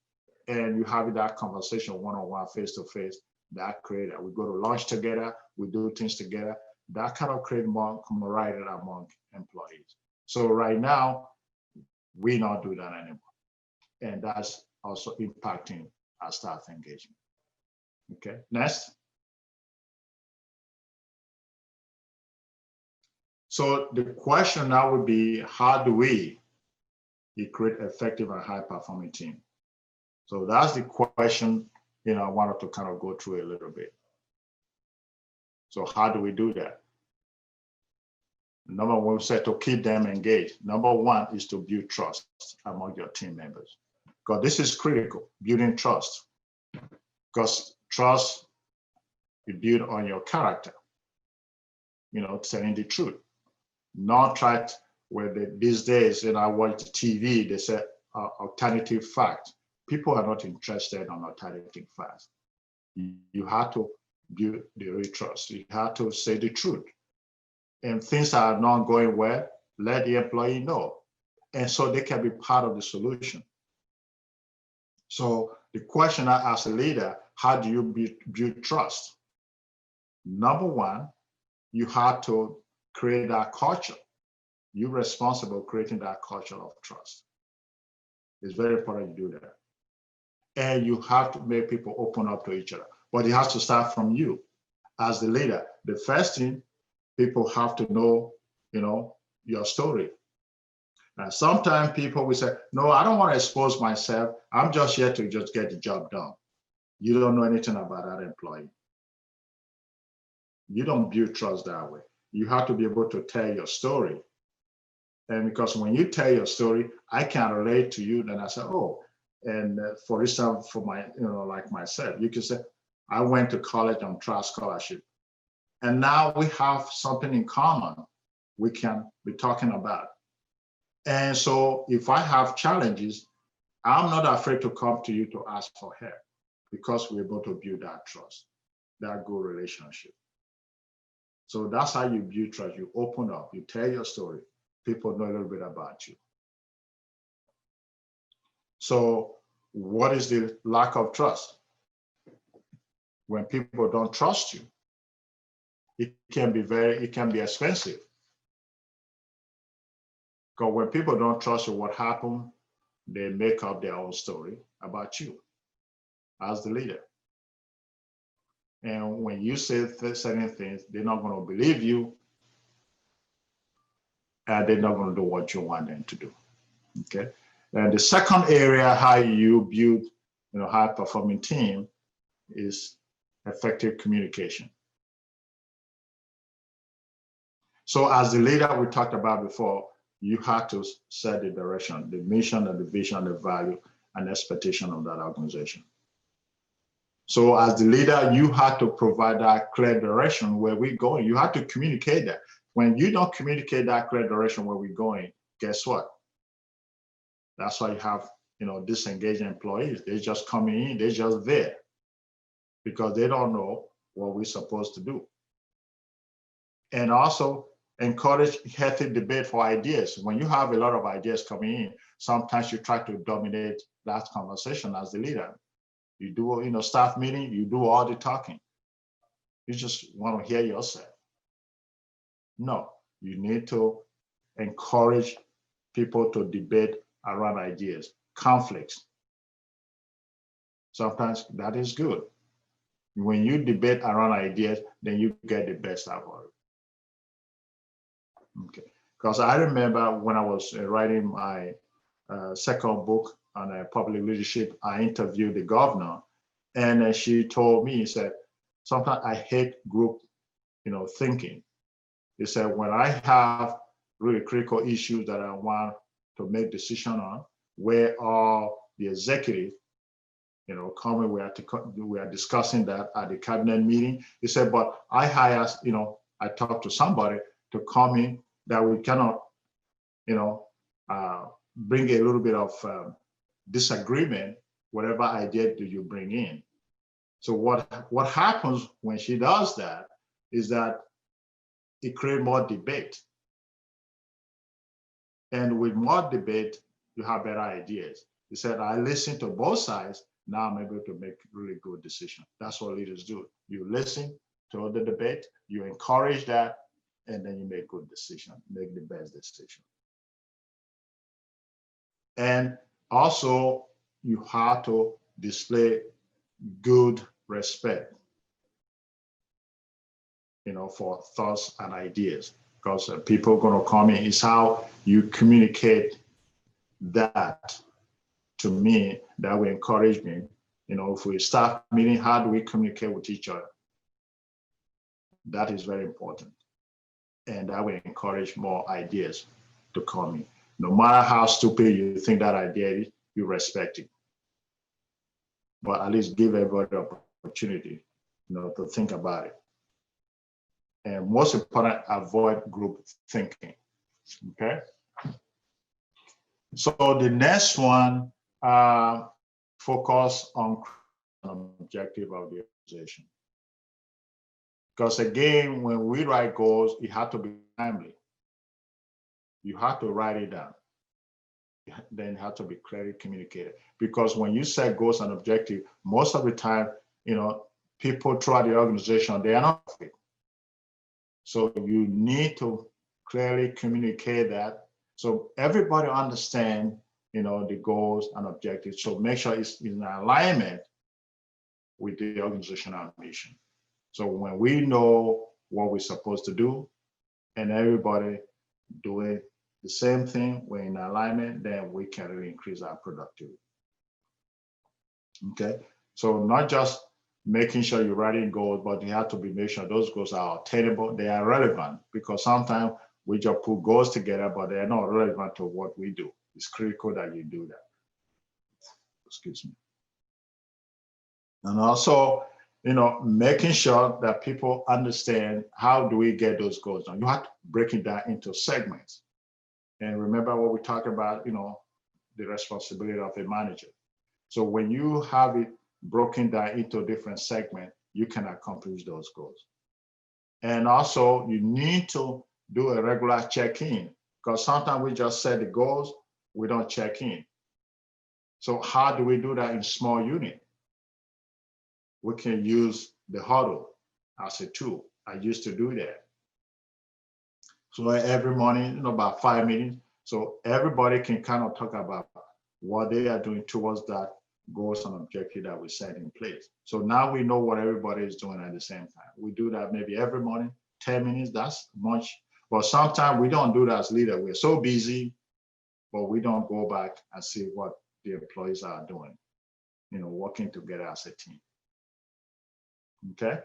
And you have that conversation one-on-one, face-to-face, that creates, we go to lunch together, we do things together, that kind of create more camaraderie among employees. So right now, we not do that anymore. And that's also impacting our staff engagement. Okay, next. So the question now would be, how do we create effective and high-performing team? So that's the question, I wanted to kind of go through a little bit. So how do we do that? Number one, we said to keep them engaged. Number one is to build trust among your team members, because this is critical, building trust. Because trust is built on your character, telling the truth. Not try to, these days, I watch TV, they say alternative facts. People are not interested in alternative facts. You have to build the real trust. You have to say the truth. And things are not going well, let the employee know. And so they can be part of the solution. So the question I ask a leader, how do you build trust? Number one, you have to create that culture. You're responsible for creating that culture of trust. It's very important you do that. And you have to make people open up to each other. But it has to start from you as the leader. The first thing, people have to know, your story. Now, sometimes people will say, no, I don't want to expose myself. I'm just here to just get the job done. You don't know anything about that employee. You don't build trust that way. You have to be able to tell your story. And because when you tell your story, I can relate to you. Then I say, oh, and for instance, for my, like myself, you can say, I went to college on trial scholarship. And now we have something in common we can be talking about. And so if I have challenges, I'm not afraid to come to you to ask for help because we're able to build that trust, that good relationship. So that's how you build trust. You open up, you tell your story. People know a little bit about you. So what is the lack of trust? When people don't trust you, it can be expensive. Because when people don't trust you, what happened? They make up their own story about you as the leader. And when you say certain things, they're not going to believe you, and they're not going to do what you want them to do. Okay. And the second area how you build, high-performing team is effective communication. So as the leader we talked about before, you have to set the direction, the mission and the vision, the value and expectation of that organization. So as the leader, you have to provide that clear direction where we're going. You have to communicate that. When you don't communicate that clear direction where we're going, guess what? That's why you have, disengaged employees. They're just coming in, they're just there because they don't know what we're supposed to do. And also encourage healthy debate for ideas. When you have a lot of ideas coming in, sometimes you try to dominate that conversation as the leader. You do, staff meeting, you do all the talking. You just want to hear yourself. No, you need to encourage people to debate around ideas, conflicts. Sometimes that is good. When you debate around ideas, then you get the best out of it. Okay, because I remember when I was writing my second book on public leadership, I interviewed the governor, and she told me, she said, sometimes I hate group, thinking. He said, when I have really critical issues that I want to make decision on, where all the executive, come, we are discussing that at the cabinet meeting. He said, but I hire, I talk to somebody to come in that we cannot, bring a little bit of disagreement, whatever idea do you bring in. So what happens when she does that is that it creates more debate. And with more debate, you have better ideas. He said, I listen to both sides. Now I'm able to make really good decisions. That's what leaders do. You listen to the debate, you encourage that, and then you make good decisions, make the best decision. And also, you have to display good respect, for thoughts and ideas, because people are going to come in. It's how you communicate that to me that will encourage me. If we start meeting, how do we communicate with each other? That is very important. And that will encourage more ideas to come in. No matter how stupid you think that idea is, you respect it. But at least give everybody an opportunity, to think about it. And most important, avoid group thinking, okay? So the next one, focus on objective of the organization. Because again, when we write goals, it had to be timely. You have to write it down. then have to be clearly communicated. Because when you set goals and objectives, most of the time, people throughout the organization, they are not fit. So you need to clearly communicate that so everybody understand, the goals and objectives. So make sure it's in alignment with the organizational mission. So when we know what we're supposed to do and everybody doing the same thing, we're in alignment, then we can really increase our productivity. Okay, so not just making sure you're writing goals, but you have to be make sure those goals are attainable, they are relevant, because sometimes we just put goals together, but they're not relevant to what we do. It's critical that you do that. Excuse me. And also, making sure that people understand how do we get those goals done. You have to break it down into segments. And remember what we talked about, the responsibility of a manager. So when you have it broken down into different segments, you can accomplish those goals. And also you need to do a regular check-in, because sometimes we just set the goals, we don't check in. So how do we do that in small unit? We can use the huddle as a tool. I used to do that. So every morning, about 5 minutes, so everybody can kind of talk about what they are doing towards that goals and objective that we set in place. So now we know what everybody is doing at the same time. We do that maybe every morning, 10 minutes, that's much. But sometimes we don't do that as leader. We're so busy, but we don't go back and see what the employees are doing, working together as a team. Okay.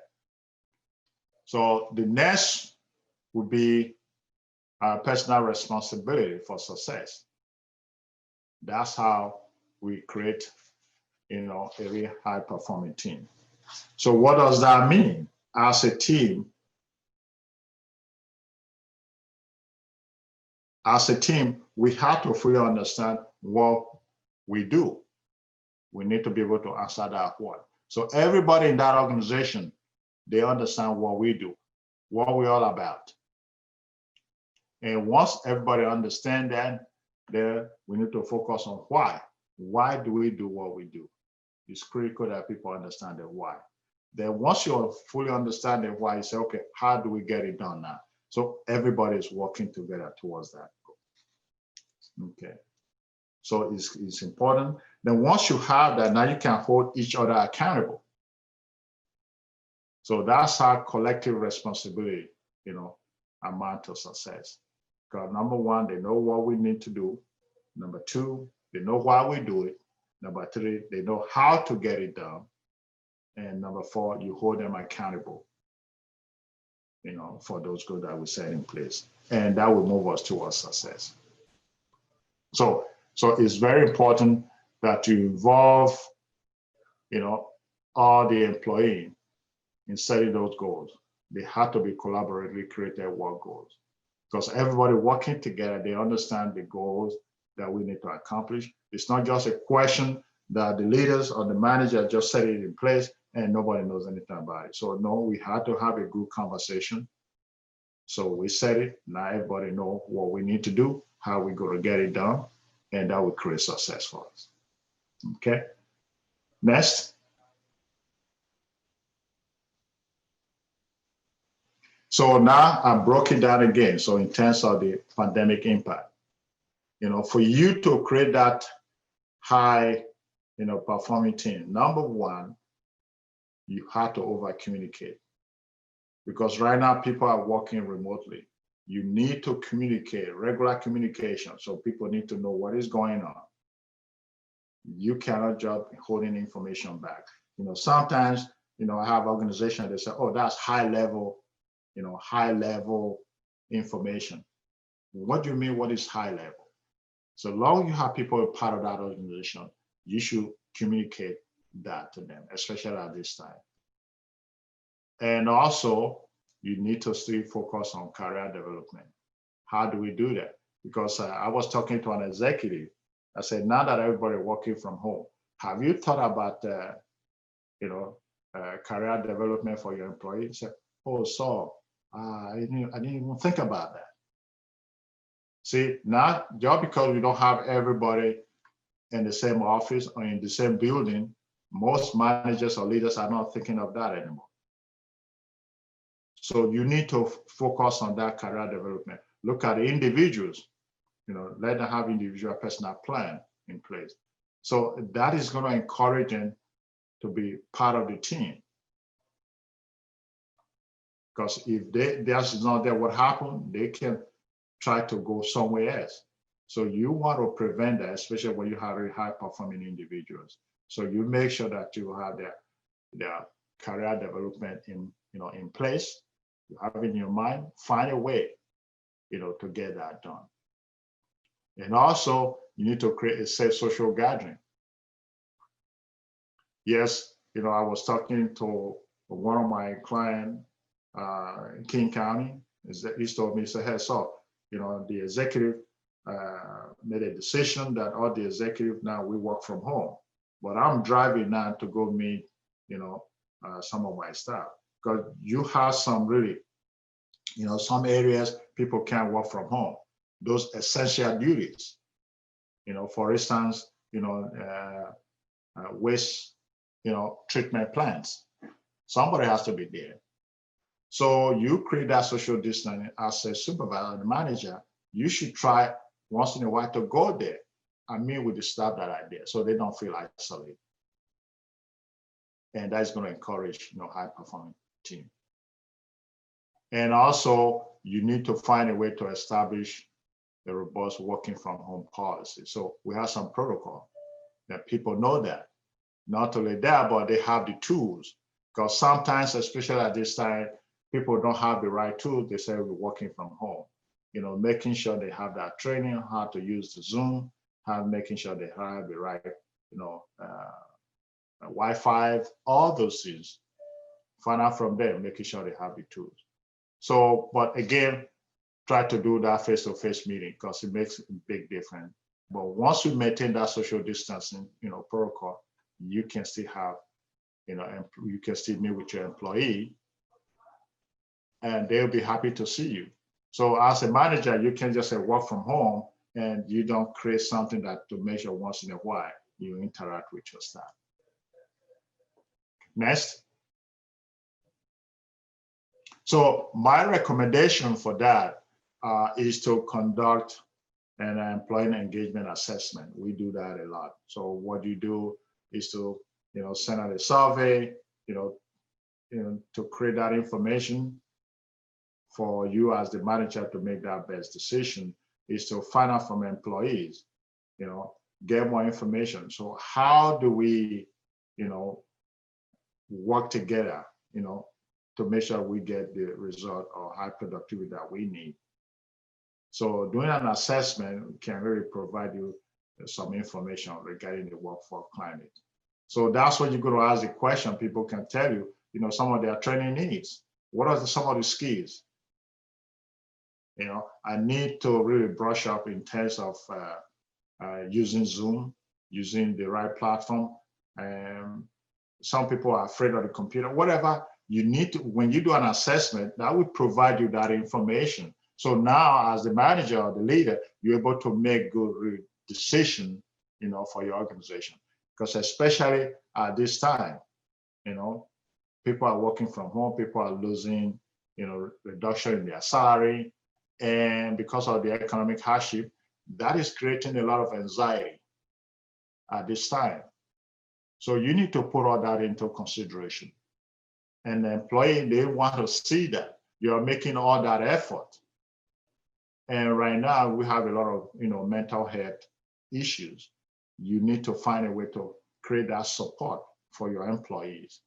So the next would be our personal responsibility for success. That's how we create, a really high performing team. So what does that mean? As a team, we have to fully understand what we do. We need to be able to answer that what. So everybody in that organization, they understand what we do, what we're all about. And once everybody understands that, then we need to focus on why. Why do we do what we do? It's critical that people understand the why. Then once you fully understand the why, you say, okay, how do we get it done now? So everybody is working together towards that goal. Okay. So it's important. Then once you have that, now you can hold each other accountable. So that's how collective responsibility, amount to success. Because number one, they know what we need to do. Number two, they know why we do it. Number three, they know how to get it done. And number four, you hold them accountable, for those goals that we set in place. And that will move us towards success. So it's very important that you involve, all the employees in setting those goals. They have to be collaboratively created work goals. Because everybody working together, they understand the goals that we need to accomplish. It's not just a question that the leaders or the manager just set it in place and nobody knows anything about it. So no, we had to have a good conversation. So we set it, now everybody know what we need to do, how we're going to get it done, and that will create success for us. Okay, next. So now I broke it down again. So in terms of the pandemic impact, for you to create that high, performing team, number one, you have to over communicate. Because right now people are working remotely. You need to communicate, regular communication. So people need to know what is going on. You cannot just be holding information back. Sometimes, I have organizations that say, oh, that's high level information. What do you mean, what is high level? So long you have people part of that organization, you should communicate that to them, especially at this time. And also, you need to still focus on career development. How do we do that? Because I was talking to an executive. I said, now that everybody working from home, have you thought about, career development for your employees? He said, oh, so I didn't even think about that. See, not just because we don't have everybody in the same office or in the same building, most managers or leaders are not thinking of that anymore. So you need to focus on that career development. Look at the individuals, let them have individual personal plan in place. So that is going to encourage them to be part of the team. Because if that's not there, what happened, they can try to go somewhere else. So you want to prevent that, especially when you have very high performing individuals. So you make sure that you have their career development in place. You have it in your mind, find a way, to get that done. And also, you need to create a safe social gathering. Yes, I was talking to one of my clients, King County. He told me, he said, hey, so, the executive made a decision that all the executive now we work from home. But I'm driving now to go meet, some of my staff, because you have some really, some areas people can't work from home. Those essential duties, for instance, waste, treatment plants. Somebody has to be there. So you create that social distancing as a supervisor and manager. You should try once in a while to go there and meet with the staff that are there, so they don't feel isolated. And that's going to encourage, high performing team. And also, you need to find a way to establish a robust working from home policy. So we have some protocol that people know that. Not only that, but they have the tools. Because sometimes, especially at this time, people don't have the right tools. They say we're working from home. Making sure they have that training on how to use the Zoom, making sure they have the right, Wi-Fi, all those things. Find out from them, making sure they have the tools. So, but again, try to do that face-to-face meeting because it makes a big difference. But once you maintain that social distancing, protocol, you can still have, you can still meet with your employee, and they'll be happy to see you. So as a manager, you can just say work from home, and you don't create something that to measure once in a while you interact with your staff. Next. So my recommendation for that is to conduct an employee engagement assessment. We do that a lot. So what you do is to, send out a survey, to create that information for you as the manager to make that best decision, is to find out from employees, get more information. So how do we, work together, to make sure we get the result or high productivity that we need. So doing an assessment can really provide you some information regarding the workforce climate. So that's what you're going to ask the question. People can tell you, some of their training needs. What are some of the skills? I need to really brush up in terms of using Zoom, using the right platform. Some people are afraid of the computer, whatever. You need to, when you do an assessment, that would provide you that information. So now as the manager or the leader, you're able to make good decision, for your organization. Because especially at this time, people are working from home, people are losing, reduction in their salary. And because of the economic hardship, that is creating a lot of anxiety at this time. So you need to put all that into consideration. And the employee, they want to see that you're making all that effort. And right now we have a lot of, mental health issues. You need to find a way to create that support for your employees.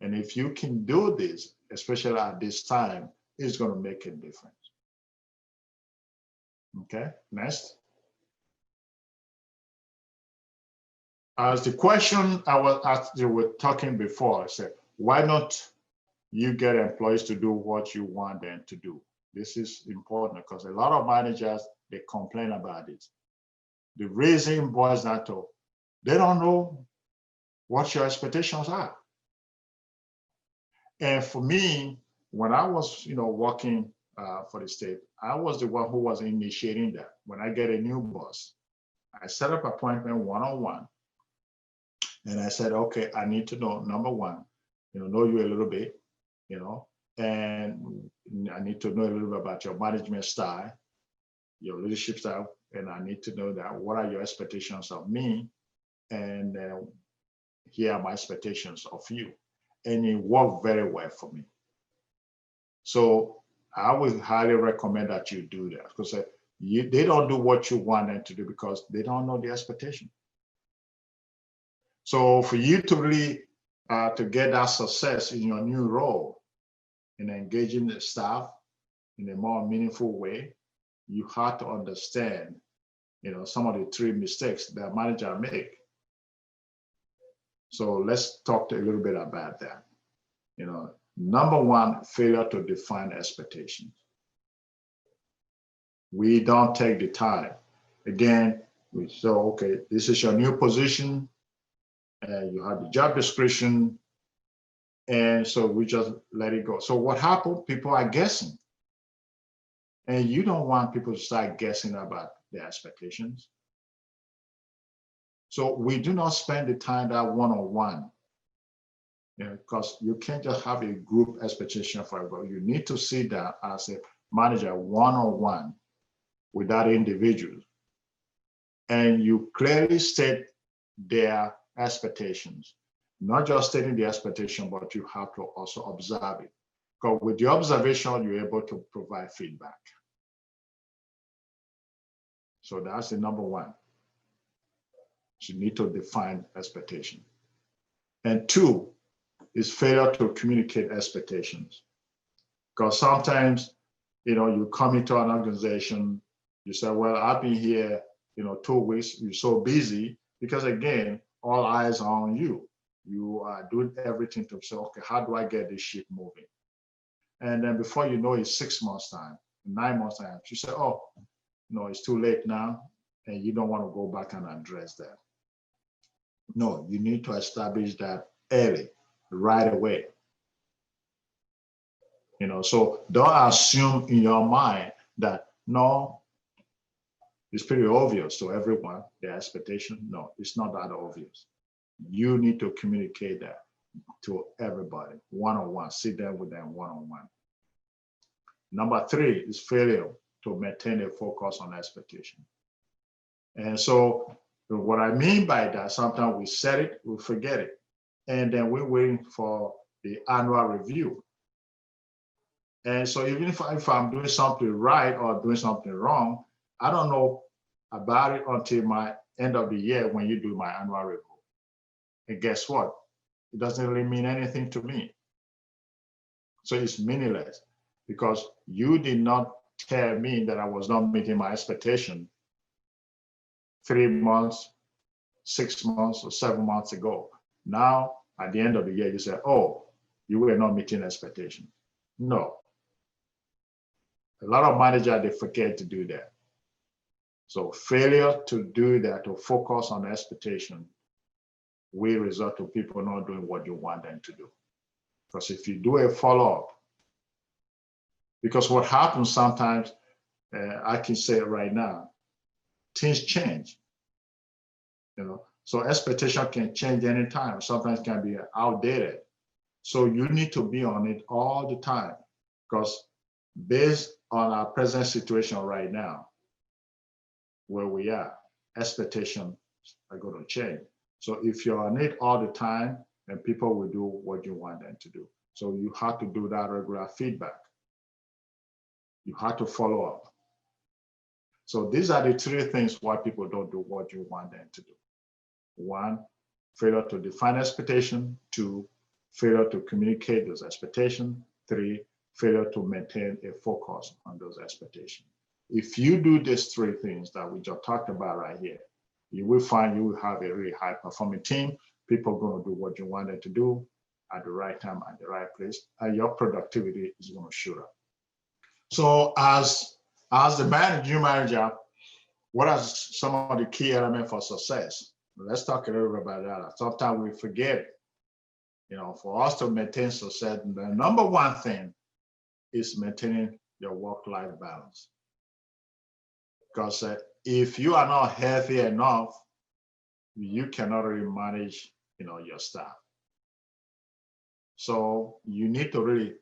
And if you can do this, especially at this time, it's going to make a difference. Okay, next. As the question I was asked, you were talking before, I said, why not you get employees to do what you want them to do? This is important because a lot of managers, they complain about it. The reason boils down to, they don't know what your expectations are. And for me, when I was, working for the state, I was the one who was initiating that. When I get a new boss, I set up appointment one-on-one, and I said, okay, I need to know, number one, know you a little bit, and I need to know a little bit about your management style, your leadership style, and I need to know that what are your expectations of me, and here are my expectations of you. And it worked very well for me. So I would highly recommend that you do that, because they don't do what you want them to do because they don't know the expectation. So for you to really to get that success in your new role in engaging the staff in a more meaningful way, you have to understand, some of the 3 mistakes that manager make. So let's talk a little bit about that. Number one, failure to define expectations. We don't take the time. Again, we say, okay, this is your new position, and you have the job description, and so we just let it go. So what happened? People are guessing. And you don't want people to start guessing about their expectations. So we do not spend the time that one-on-one, because you can't just have a group expectation for everybody. You need to sit down as a manager one-on-one with that individual, and you clearly state their expectations. Not just stating the expectation, but you have to also observe it. Because with the observation, you're able to provide feedback. So that's the number one. You need to define expectation. And 2 is failure to communicate expectations. Because sometimes, you come into an organization, you say, well, I've been here, 2 weeks, you're so busy, because again, all eyes are on you. You are doing everything to say, okay, how do I get this ship moving? And then before you know, it's 6 months time, 9 months time, you say, oh, no, it's too late now, and you don't want to go back and address that. No, you need to establish that early, right away. So don't assume in your mind that, no, it's pretty obvious to everyone, their expectation. No, it's not that obvious. You need to communicate that to everybody, one-on-one, sit down with them one-on-one. Number 3 is failure to maintain a focus on expectation. And so what I mean by that, sometimes we set it, we forget it, and then we're waiting for the annual review. And so even if I'm doing something right or doing something wrong, I don't know about it until my end of the year when you do my annual review. And guess what? It doesn't really mean anything to me. So it's meaningless because you did not tell me that I was not meeting my expectation 3 months, 6 months, or 7 months ago. Now, at the end of the year, you say, oh, you were not meeting expectations. No. A lot of managers, they forget to do that. So failure to do that, to focus on expectation, will result to people not doing what you want them to do. Because if you do a follow-up, because what happens sometimes, I can say it right now, things change. So expectation can change anytime. Sometimes can be outdated. So you need to be on it all the time, because based on our present situation right now, where we are, expectations are going to change. So if you're on it all the time, then people will do what you want them to do. So you have to do that regular feedback. You have to follow up. So these are the 3 things why people don't do what you want them to do. 1, failure to define expectation. 2, failure to communicate those expectations. 3, failure to maintain a focus on those expectations. If you do these 3 things that we just talked about right here, you will find you will have a really high performing team. People are going to do what you want them to do at the right time, at the right place, and your productivity is going to shoot up. So as the new manager, what are some of the key elements for success? Let's talk a little bit about that. Sometimes we forget it. For us to maintain success, the number 1 thing is maintaining your work-life balance. Because if you are not healthy enough, you cannot really manage, your staff. So you need to really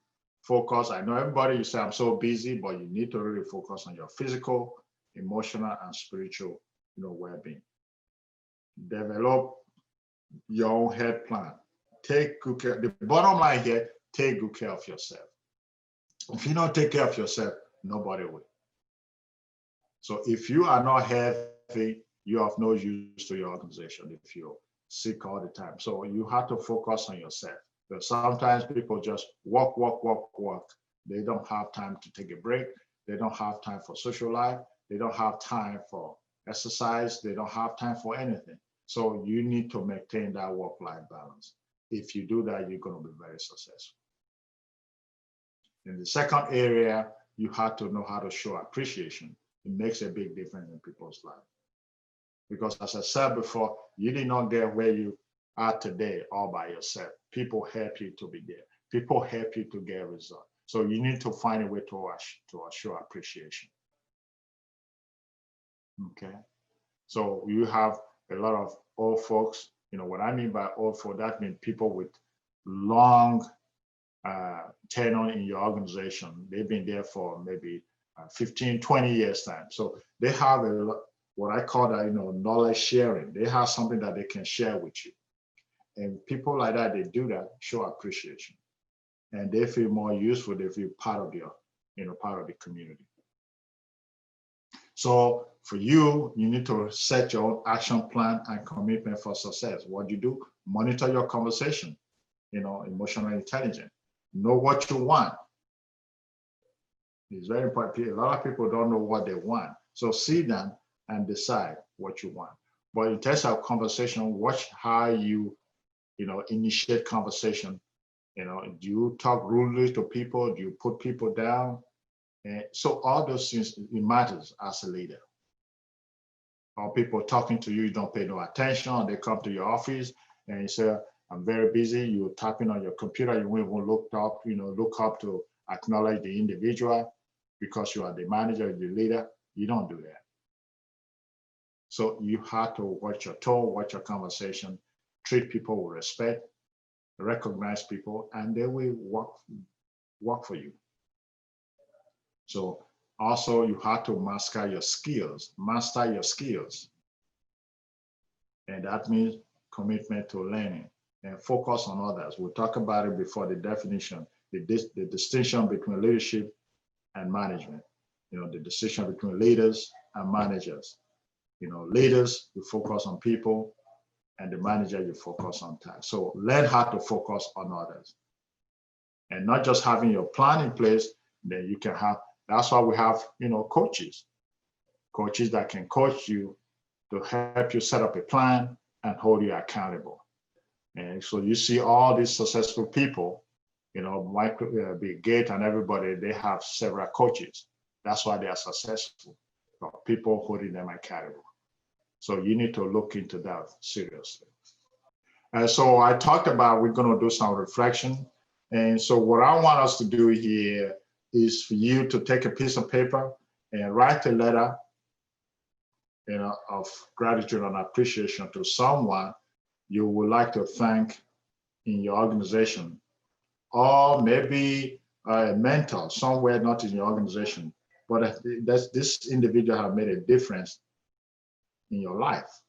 focus. I know everybody, you say, I'm so busy, but you need to really focus on your physical, emotional, and spiritual, well-being. Develop your own health plan. Take good care. The bottom line here, take good care of yourself. If you don't take care of yourself, nobody will. So if you are not healthy, you have no use to your organization if you're sick all the time. So you have to focus on yourself. But sometimes people just work. They don't have time to take a break. They don't have time for social life. They don't have time for exercise. They don't have time for anything. So you need to maintain that work-life balance. If you do that, you're going to be very successful. In the second area, you have to know how to show appreciation. It makes a big difference in people's lives. Because as I said before, you did not get where you are today all by yourself. People help you to be there. People help you to get results. So you need to find a way to show appreciation. Okay. So you have a lot of old folks. What I mean by old folk, that means people with long tenure in your organization. They've been there for maybe 15, 20 years time. So they have a lot, what I call that, knowledge sharing. They have something that they can share with you. And people like that, they do that, show appreciation. And they feel more useful, they feel part of part of the community. So for you, you need to set your own action plan and commitment for success. What you do, monitor your conversation, emotional intelligence. Know what you want. It's very important. A lot of people don't know what they want. So sit down and decide what you want. But in terms of conversation, watch how you, initiate conversation. Do you talk rudely to people? Do you put people down? And so all those things, it matters as a leader. Or people talking to you, you don't pay no attention. They come to your office and you say, I'm very busy. You're tapping on your computer. You won't even look up to acknowledge the individual because you are the manager, the leader. You don't do that. So you have to watch your tone, watch your conversation, treat people with respect, recognize people, and they will work for you. So also you have to master your skills. And that means commitment to learning and focus on others. We'll talk about it before the definition, the distinction between leadership and management. The distinction between leaders and managers. Leaders, you focus on people, and the manager, you focus on tasks. So learn how to focus on others. And not just having your plan in place, then you can have, that's why we have, coaches that can coach you to help you set up a plan and hold you accountable. And so you see all these successful people, Bill Gates and everybody, they have several coaches. That's why they are successful, people holding them accountable. So you need to look into that seriously. And so I talked about, we're going to do some reflection. And so what I want us to do here is for you to take a piece of paper and write a letter, of gratitude and appreciation to someone you would like to thank in your organization, or maybe a mentor somewhere not in your organization, but this individual have made a difference in your life.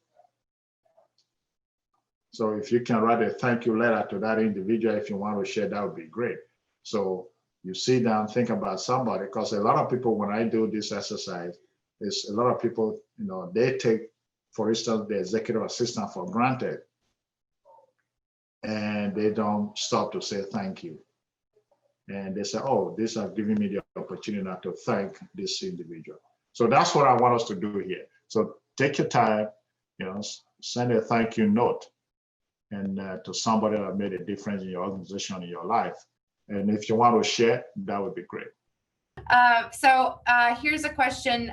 So if you can write a thank you letter to that individual, if you want to share, that would be great. So you sit down, think about somebody, because a lot of people, when I do this exercise, is a lot of people, they take, for instance, the executive assistant for granted, and they don't stop to say thank you. And they say, oh, this has given me the opportunity to thank this individual. So that's what I want us to do here. So take your time, send a thank you note and to somebody that made a difference in your organization, in your life. And if you want to share, that would be great. So here's a question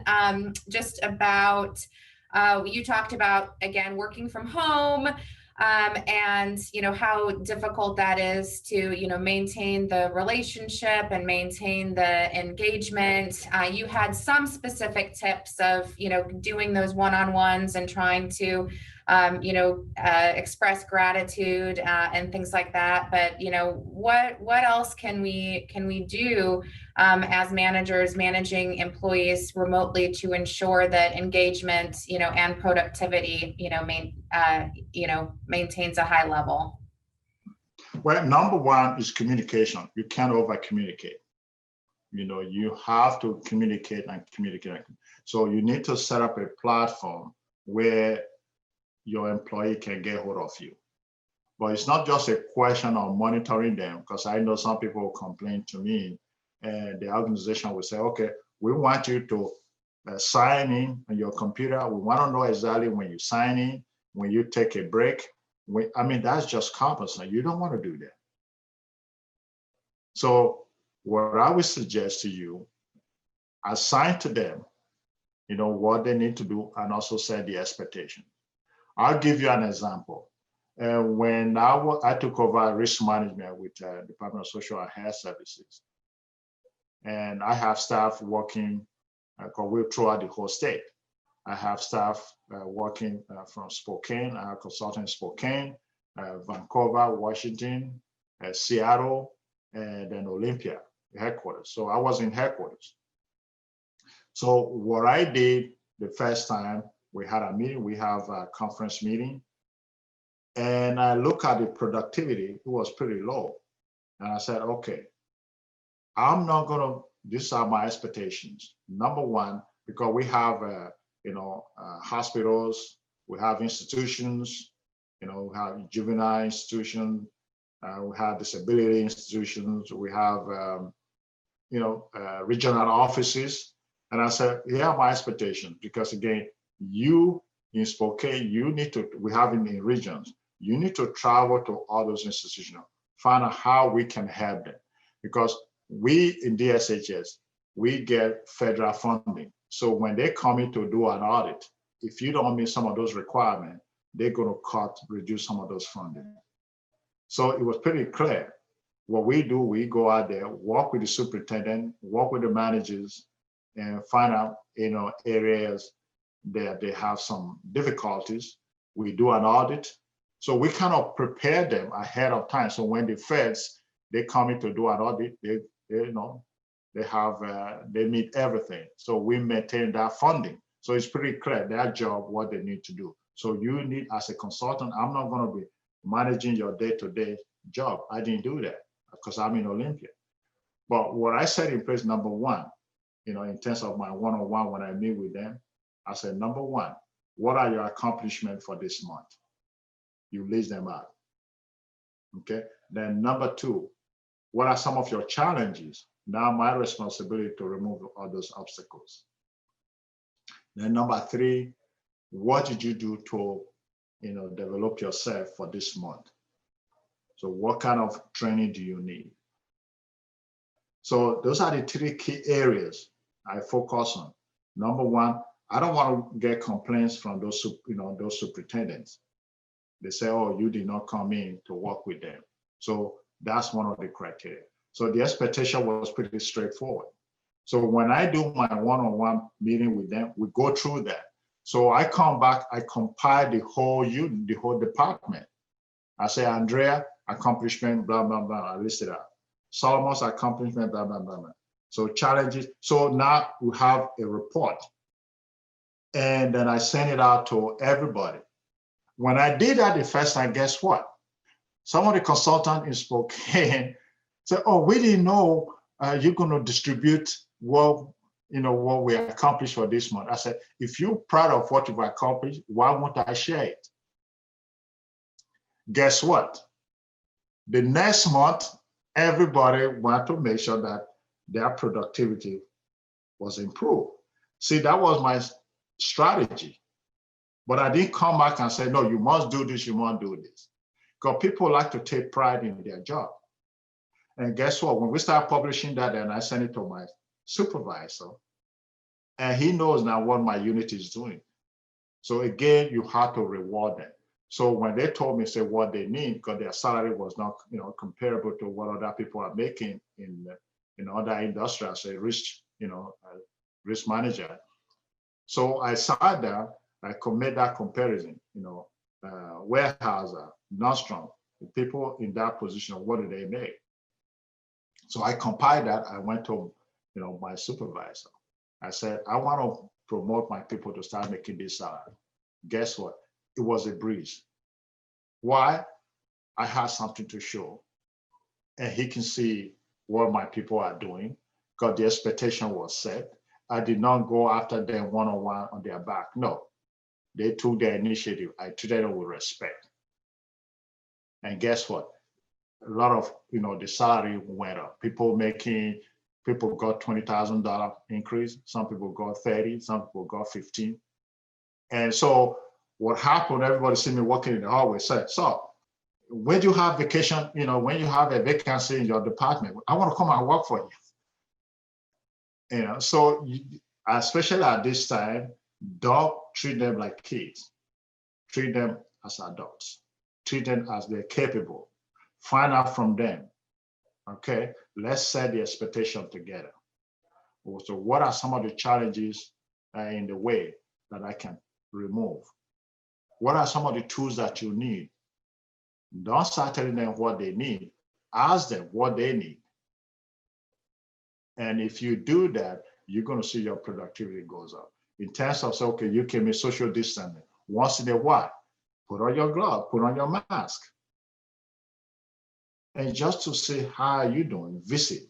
just about, you talked about, again, working from home. and how difficult that is to maintain the relationship and maintain the engagement. You had some specific tips of doing those one-on-ones and trying to express gratitude and things like that. But what else can we do as managers managing employees remotely to ensure that engagement and productivity maintains a high level? Well, number one is communication. You can't over communicate. You have to communicate and communicate. So you need to set up a platform where your employee can get hold of you. But it's not just a question of monitoring them, because I know some people will complain to me, and the organization will say, okay, we want you to sign in on your computer. We want to know exactly when you sign in, when you take a break. That's just cumbersome. You don't want to do that. So what I would suggest to you, assign to them, what they need to do, and also set the expectation. I'll give you an example. When I took over risk management with Department of Social and Health Services, and I have staff working throughout the whole state. I have staff working from Spokane. I have consultants in Spokane, Vancouver, Washington, Seattle, and then Olympia, headquarters. So I was in headquarters. So what I did the first time we had a meeting, we have a conference meeting, and I look at the productivity, it was pretty low. And I said, okay, these are my expectations. Number one, because we have, hospitals, we have institutions, we have juvenile institutions, we have disability institutions, we have, regional offices. And I said, here are my expectations, because again, you in Spokane, we have it in regions, you need to travel to all those institutions, find out how we can help them. Because we in DSHS, we get federal funding. So when they come in to do an audit, if you don't meet some of those requirements, they're going to reduce some of those funding. So it was pretty clear. What we do, we go out there, work with the superintendent, work with the managers, and find out, areas that they have some difficulties. We do an audit. So we kind of prepare them ahead of time. So when the feds, they come in to do an audit, they meet everything. So we maintain that funding. So it's pretty clear, their job, what they need to do. So you need, as a consultant, I'm not going to be managing your day-to-day job. I didn't do that because I'm in Olympia. But what I set in place, number one, in terms of my one-on-one, when I meet with them, I said, number one, what are your accomplishments for this month? You list them out. Okay. Then number two, what are some of your challenges? Now my responsibility to remove all those obstacles. Then number three, what did you do to, develop yourself for this month? So what kind of training do you need? So those are the three key areas I focus on. Number one, I don't want to get complaints from those superintendents. They say, oh, you did not come in to work with them. So that's one of the criteria. So the expectation was pretty straightforward. So when I do my one-on-one meeting with them, we go through that. So I come back, I compile the whole unit, the whole department. I say, Andrea, accomplishment, blah, blah, blah, I list it out. Solomon's accomplishment, blah, blah, blah, blah. So challenges. So now we have a report. And then I send it out to everybody. When I did that the first time, guess what? Some of the consultants in Spokane said, oh, we didn't know you're going to distribute what we accomplished for this month. I said, if you're proud of what you've accomplished, why won't I share it? Guess what? The next month, everybody wanted to make sure that their productivity was improved. See, that was my strategy. But I didn't come back and say, no, you must do this, you must do this. Because people like to take pride in their job. And guess what? When we start publishing that, and I send it to my supervisor, and he knows now what my unit is doing. So again, you have to reward them. So when they told me, say what they need, because their salary was not, comparable to what other people are making in other industries, say risk manager. So I sat there, I made that comparison, warehouser, Nordstrom, the people in that position, what do they make? So I compiled that. I went to, my supervisor. I said, I want to promote my people to start making this salary. Guess what? It was a breeze. Why? I had something to show. And he can see what my people are doing because the expectation was set. I did not go after them one-on-one on their back. No, they took their initiative. I treated them with respect. And guess what? A lot of, the salary went up. People got $20,000 increase. Some people got 30, some people got 15. And so what happened, everybody see me walking in the hallway, said, so when you have vacation, when you have a vacancy in your department, I want to come and work for you. So especially at this time, don't treat them like kids. Treat them as adults. Treat them as they're capable. Find out from them. Okay, let's set the expectation together. So what are some of the challenges in the way that I can remove? What are some of the tools that you need? Don't start telling them what they need. Ask them what they need. And if you do that, you're going to see your productivity goes up. In terms of, say, okay, you can be social distancing. Once in a while, put on your glove, put on your mask. And just to see how you're doing, visit.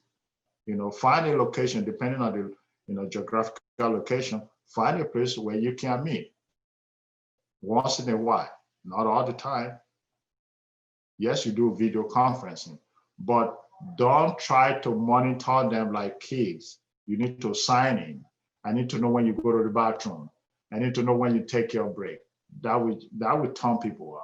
Find a location, depending on the geographical location, find a place where you can meet. Once in a while, not all the time. Yes, you do video conferencing, but don't try to monitor them like kids. You need to sign in. I need to know when you go to the bathroom. I need to know when you take your break. That would turn people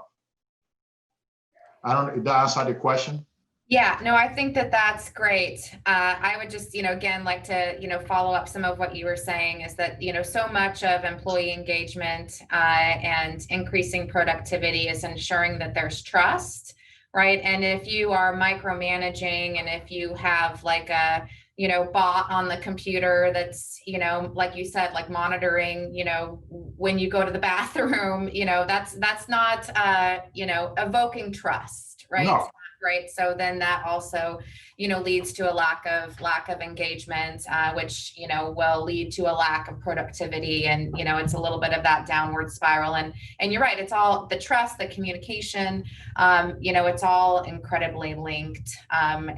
off. Did that answer the question? Yeah, no, I think that that's great. I would just, again, like to, follow up some of what you were saying is that, so much of employee engagement and increasing productivity is ensuring that there's trust, right? And if you are micromanaging and if you have like a, bot on the computer that's, like you said, like monitoring, when you go to the bathroom, that's not, evoking trust, right? No. Right. So then that also, leads to a lack of engagement, which, will lead to a lack of productivity. And, it's a little bit of that downward spiral. And you're right. It's all the trust, the communication, it's all incredibly linked.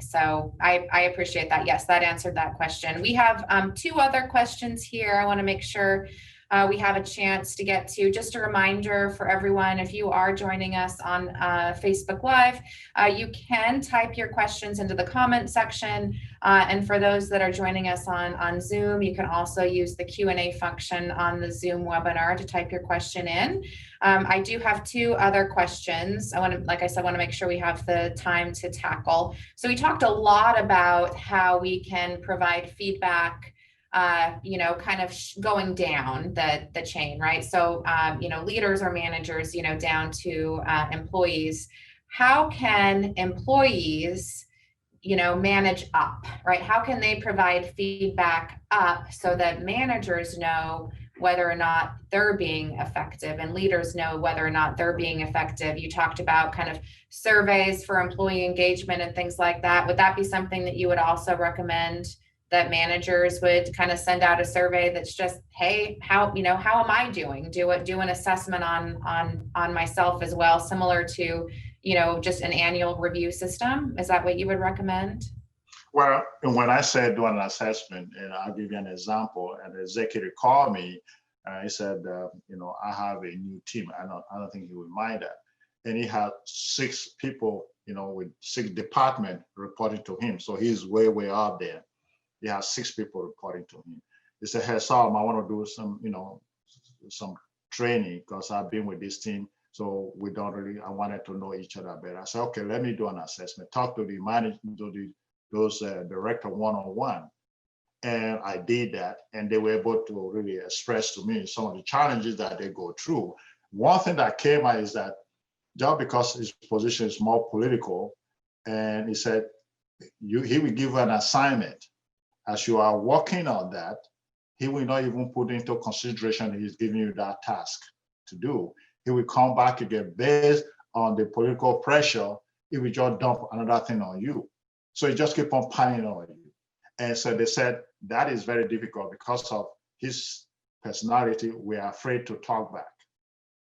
So I appreciate that. Yes, that answered that question. We have two other questions here. I want to make sure we have a chance to get to. Just a reminder for everyone, if you are joining us on Facebook Live, you can type your questions into the comment section. And for those that are joining us on Zoom, you can also use the Q&A function on the Zoom webinar to type your question in. I do have two other questions. Like I said, I want to make sure we have the time to tackle. So we talked a lot about how we can provide feedback kind of going down the chain, right? So, leaders or managers, down to employees. How can employees, manage up, right? How can they provide feedback up so that managers know whether or not they're being effective and leaders know whether or not they're being effective? You talked about kind of surveys for employee engagement and things like that. Would that be something that you would also recommend that managers would kind of send out a survey that's just, hey, how am I doing? Do an assessment on myself as well, similar to, just an annual review system. Is that what you would recommend? Well, when I said do an assessment, and I'll give you an example, an executive called me, he said, I have a new team. I don't think he would mind that. And he had 6 people, with 6 departments reporting to him. So he's way up there. He has 6 people reporting to him. He said, hey, Saul, I want to do some training because I've been with this team. So I wanted to know each other better. I said, okay, let me do an assessment. Talk to the manager, those director one-on-one. And I did that. And they were able to really express to me some of the challenges that they go through. One thing that came out is that just because his position is more political, and he said, he will give an assignment. As you are working on that, he will not even put into consideration he's giving you that task to do. He will come back again based on the political pressure. He will just dump another thing on you. So he just keep on piling on you. And so they said that is very difficult because of his personality. We are afraid to talk back.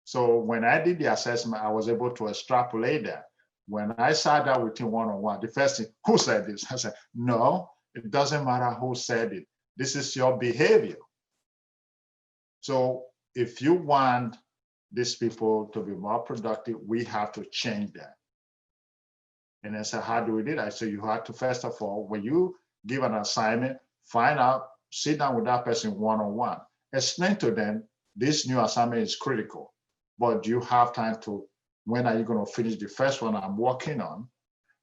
So when I did the assessment, I was able to extrapolate that. When I sat down with him one-on-one, the first thing, who said this? I said, no, it doesn't matter who said it. This is your behavior. So if you want these people to be more productive, we have to change that. And I said, how do we do that? I said, you have to, first of all, when you give an assignment, find out, sit down with that person one-on-one, explain to them, this new assignment is critical, but do you have time to, when are you going to finish the first one I'm working on?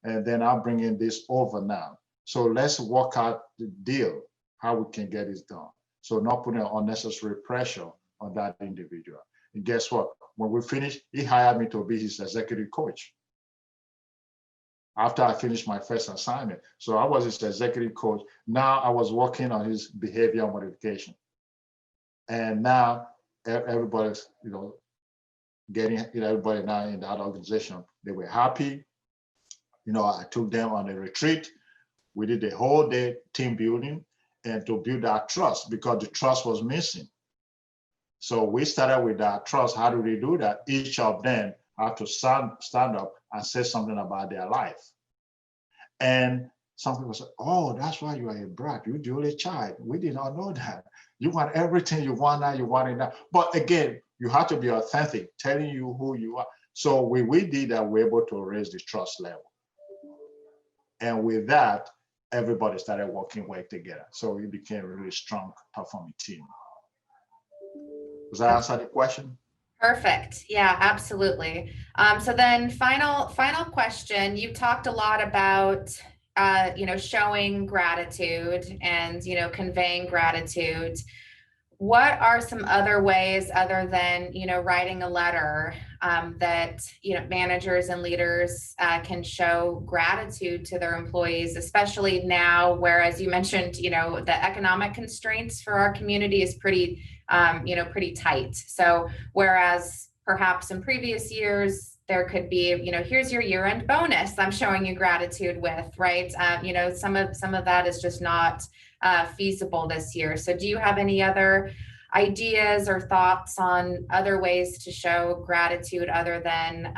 And then I'll bring in this over now. So let's work out the deal, how we can get this done. So not putting unnecessary pressure on that individual. And guess what? When we finished, he hired me to be his executive coach. After I finished my first assignment. So I was his executive coach. Now I was working on his behavior modification. And now everybody's, getting, everybody now in that organization, they were happy. I took them on a retreat. We did the whole day team building and to build that trust because the trust was missing. So we started with that trust. How do we do that? Each of them have to stand up and say something about their life. And some people say, oh, that's why you are a brat. You're the only child. We did not know that. You want everything you want now, you want it now. But again, you have to be authentic, telling you who you are. So when we did that, we're able to raise the trust level. And with that, everybody started working well together. So it became a really strong, performing team. Does that answer the question? Perfect. Yeah, absolutely. So then final question, you talked a lot about, showing gratitude and, conveying gratitude. What are some other ways other than, writing a letter that, managers and leaders can show gratitude to their employees, especially now, where, as you mentioned, the economic constraints for our community is pretty tight. So whereas perhaps in previous years, there could be, here's your year-end bonus I'm showing you gratitude with, right? Some of that is just not feasible this year. So do you have any other ideas or thoughts on other ways to show gratitude other than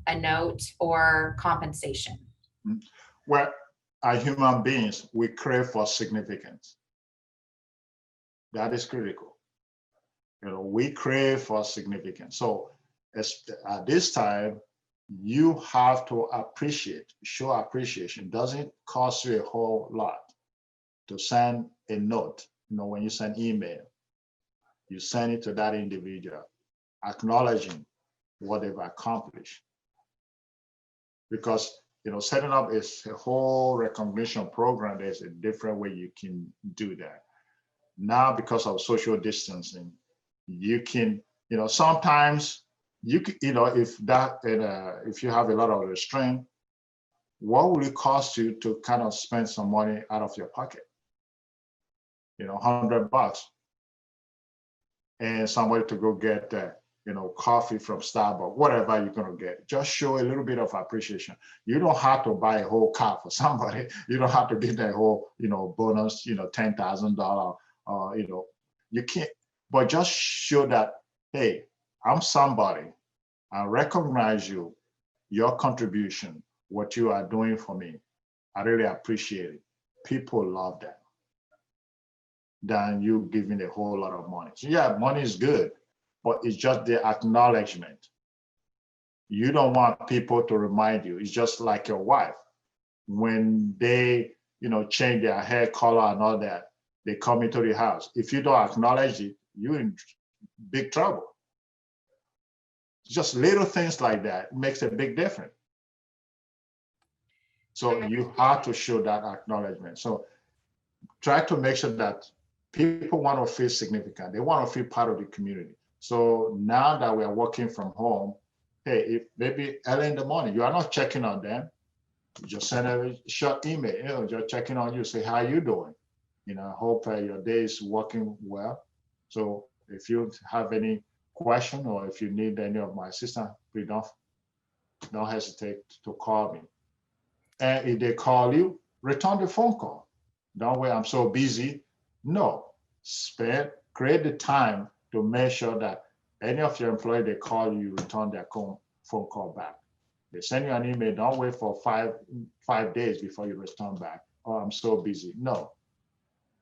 a note or compensation? Well, as human beings, we crave for significance. That is critical. We crave for significance. So at this time, you have to show appreciation. It doesn't cost you a whole lot to send a note. When you send email, you send it to that individual, acknowledging what they've accomplished. Because setting up is a whole recognition program. There's a different way you can do that. Now, because of social distancing, you can, sometimes you can, if you have a lot of restraint, what will it cost you to kind of spend some money out of your pocket? $100, and somebody to go get, coffee from Starbucks, whatever you're going to get. Just show a little bit of appreciation. You don't have to buy a whole car for somebody. You don't have to give that whole, bonus, $10,000. You can't, but just show that, hey, I'm somebody. I recognize you, your contribution, what you are doing for me. I really appreciate it. People love that than you giving a whole lot of money. So yeah, money is good, but it's just the acknowledgement. You don't want people to remind you. It's just like your wife. When they, change their hair color and all that, they come into the house. If you don't acknowledge it, you're in big trouble. Just little things like that makes a big difference. So you have to show that acknowledgement. So try to make sure that people want to feel significant. They want to feel part of the community. So now that we are working from home, hey, if maybe early in the morning, you are not checking on them. You just send a short email, just checking on you, say, how you doing? Hope your day is working well. So if you have any question or if you need any of my assistance, please don't hesitate to call me. And if they call you, return the phone call. Don't wait, I'm so busy. No, create the time to make sure that any of your employees, they call you, return their phone call back. They send you an email, don't wait for five days before you return back. Oh, I'm so busy. No,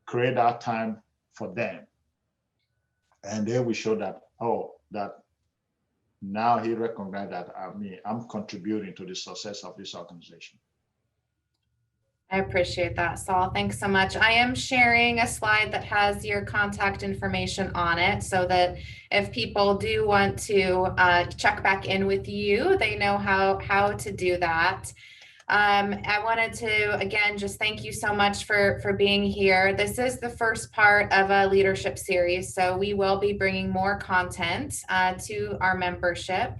create that time for them. And they will show that, that now he recognized that I'm contributing to the success of this organization. I appreciate that, Saul. Thanks so much. I am sharing a slide that has your contact information on it so that if people do want to check back in with you, they know how to do that. I wanted to, again, just thank you so much for being here. This is the first part of a leadership series, so we will be bringing more content to our membership.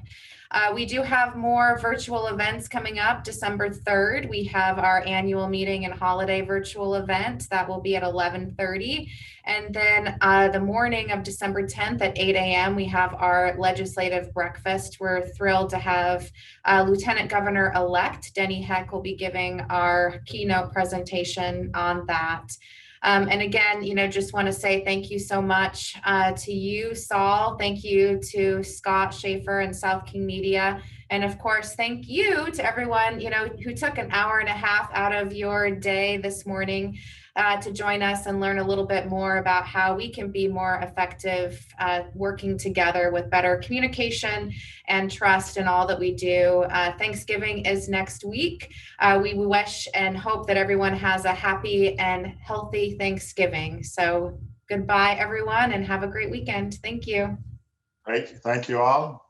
We do have more virtual events coming up. December 3rd, we have our annual meeting and holiday virtual event that will be at 11:30. And then the morning of December 10th at 8 a.m., we have our legislative breakfast. We're thrilled to have Lieutenant Governor-elect Denny Heck will be giving our keynote presentation on that. And again, just want to say thank you so much to you, Saul. Thank you to Scott Schaefer and South King Media. And of course, thank you to everyone, who took an hour and a half out of your day this morning to join us and learn a little bit more about how we can be more effective working together with better communication and trust in all that we do. Thanksgiving is next week. We wish and hope that everyone has a happy and healthy Thanksgiving. So goodbye, everyone, and have a great weekend. Thank you. Great. Thank you all.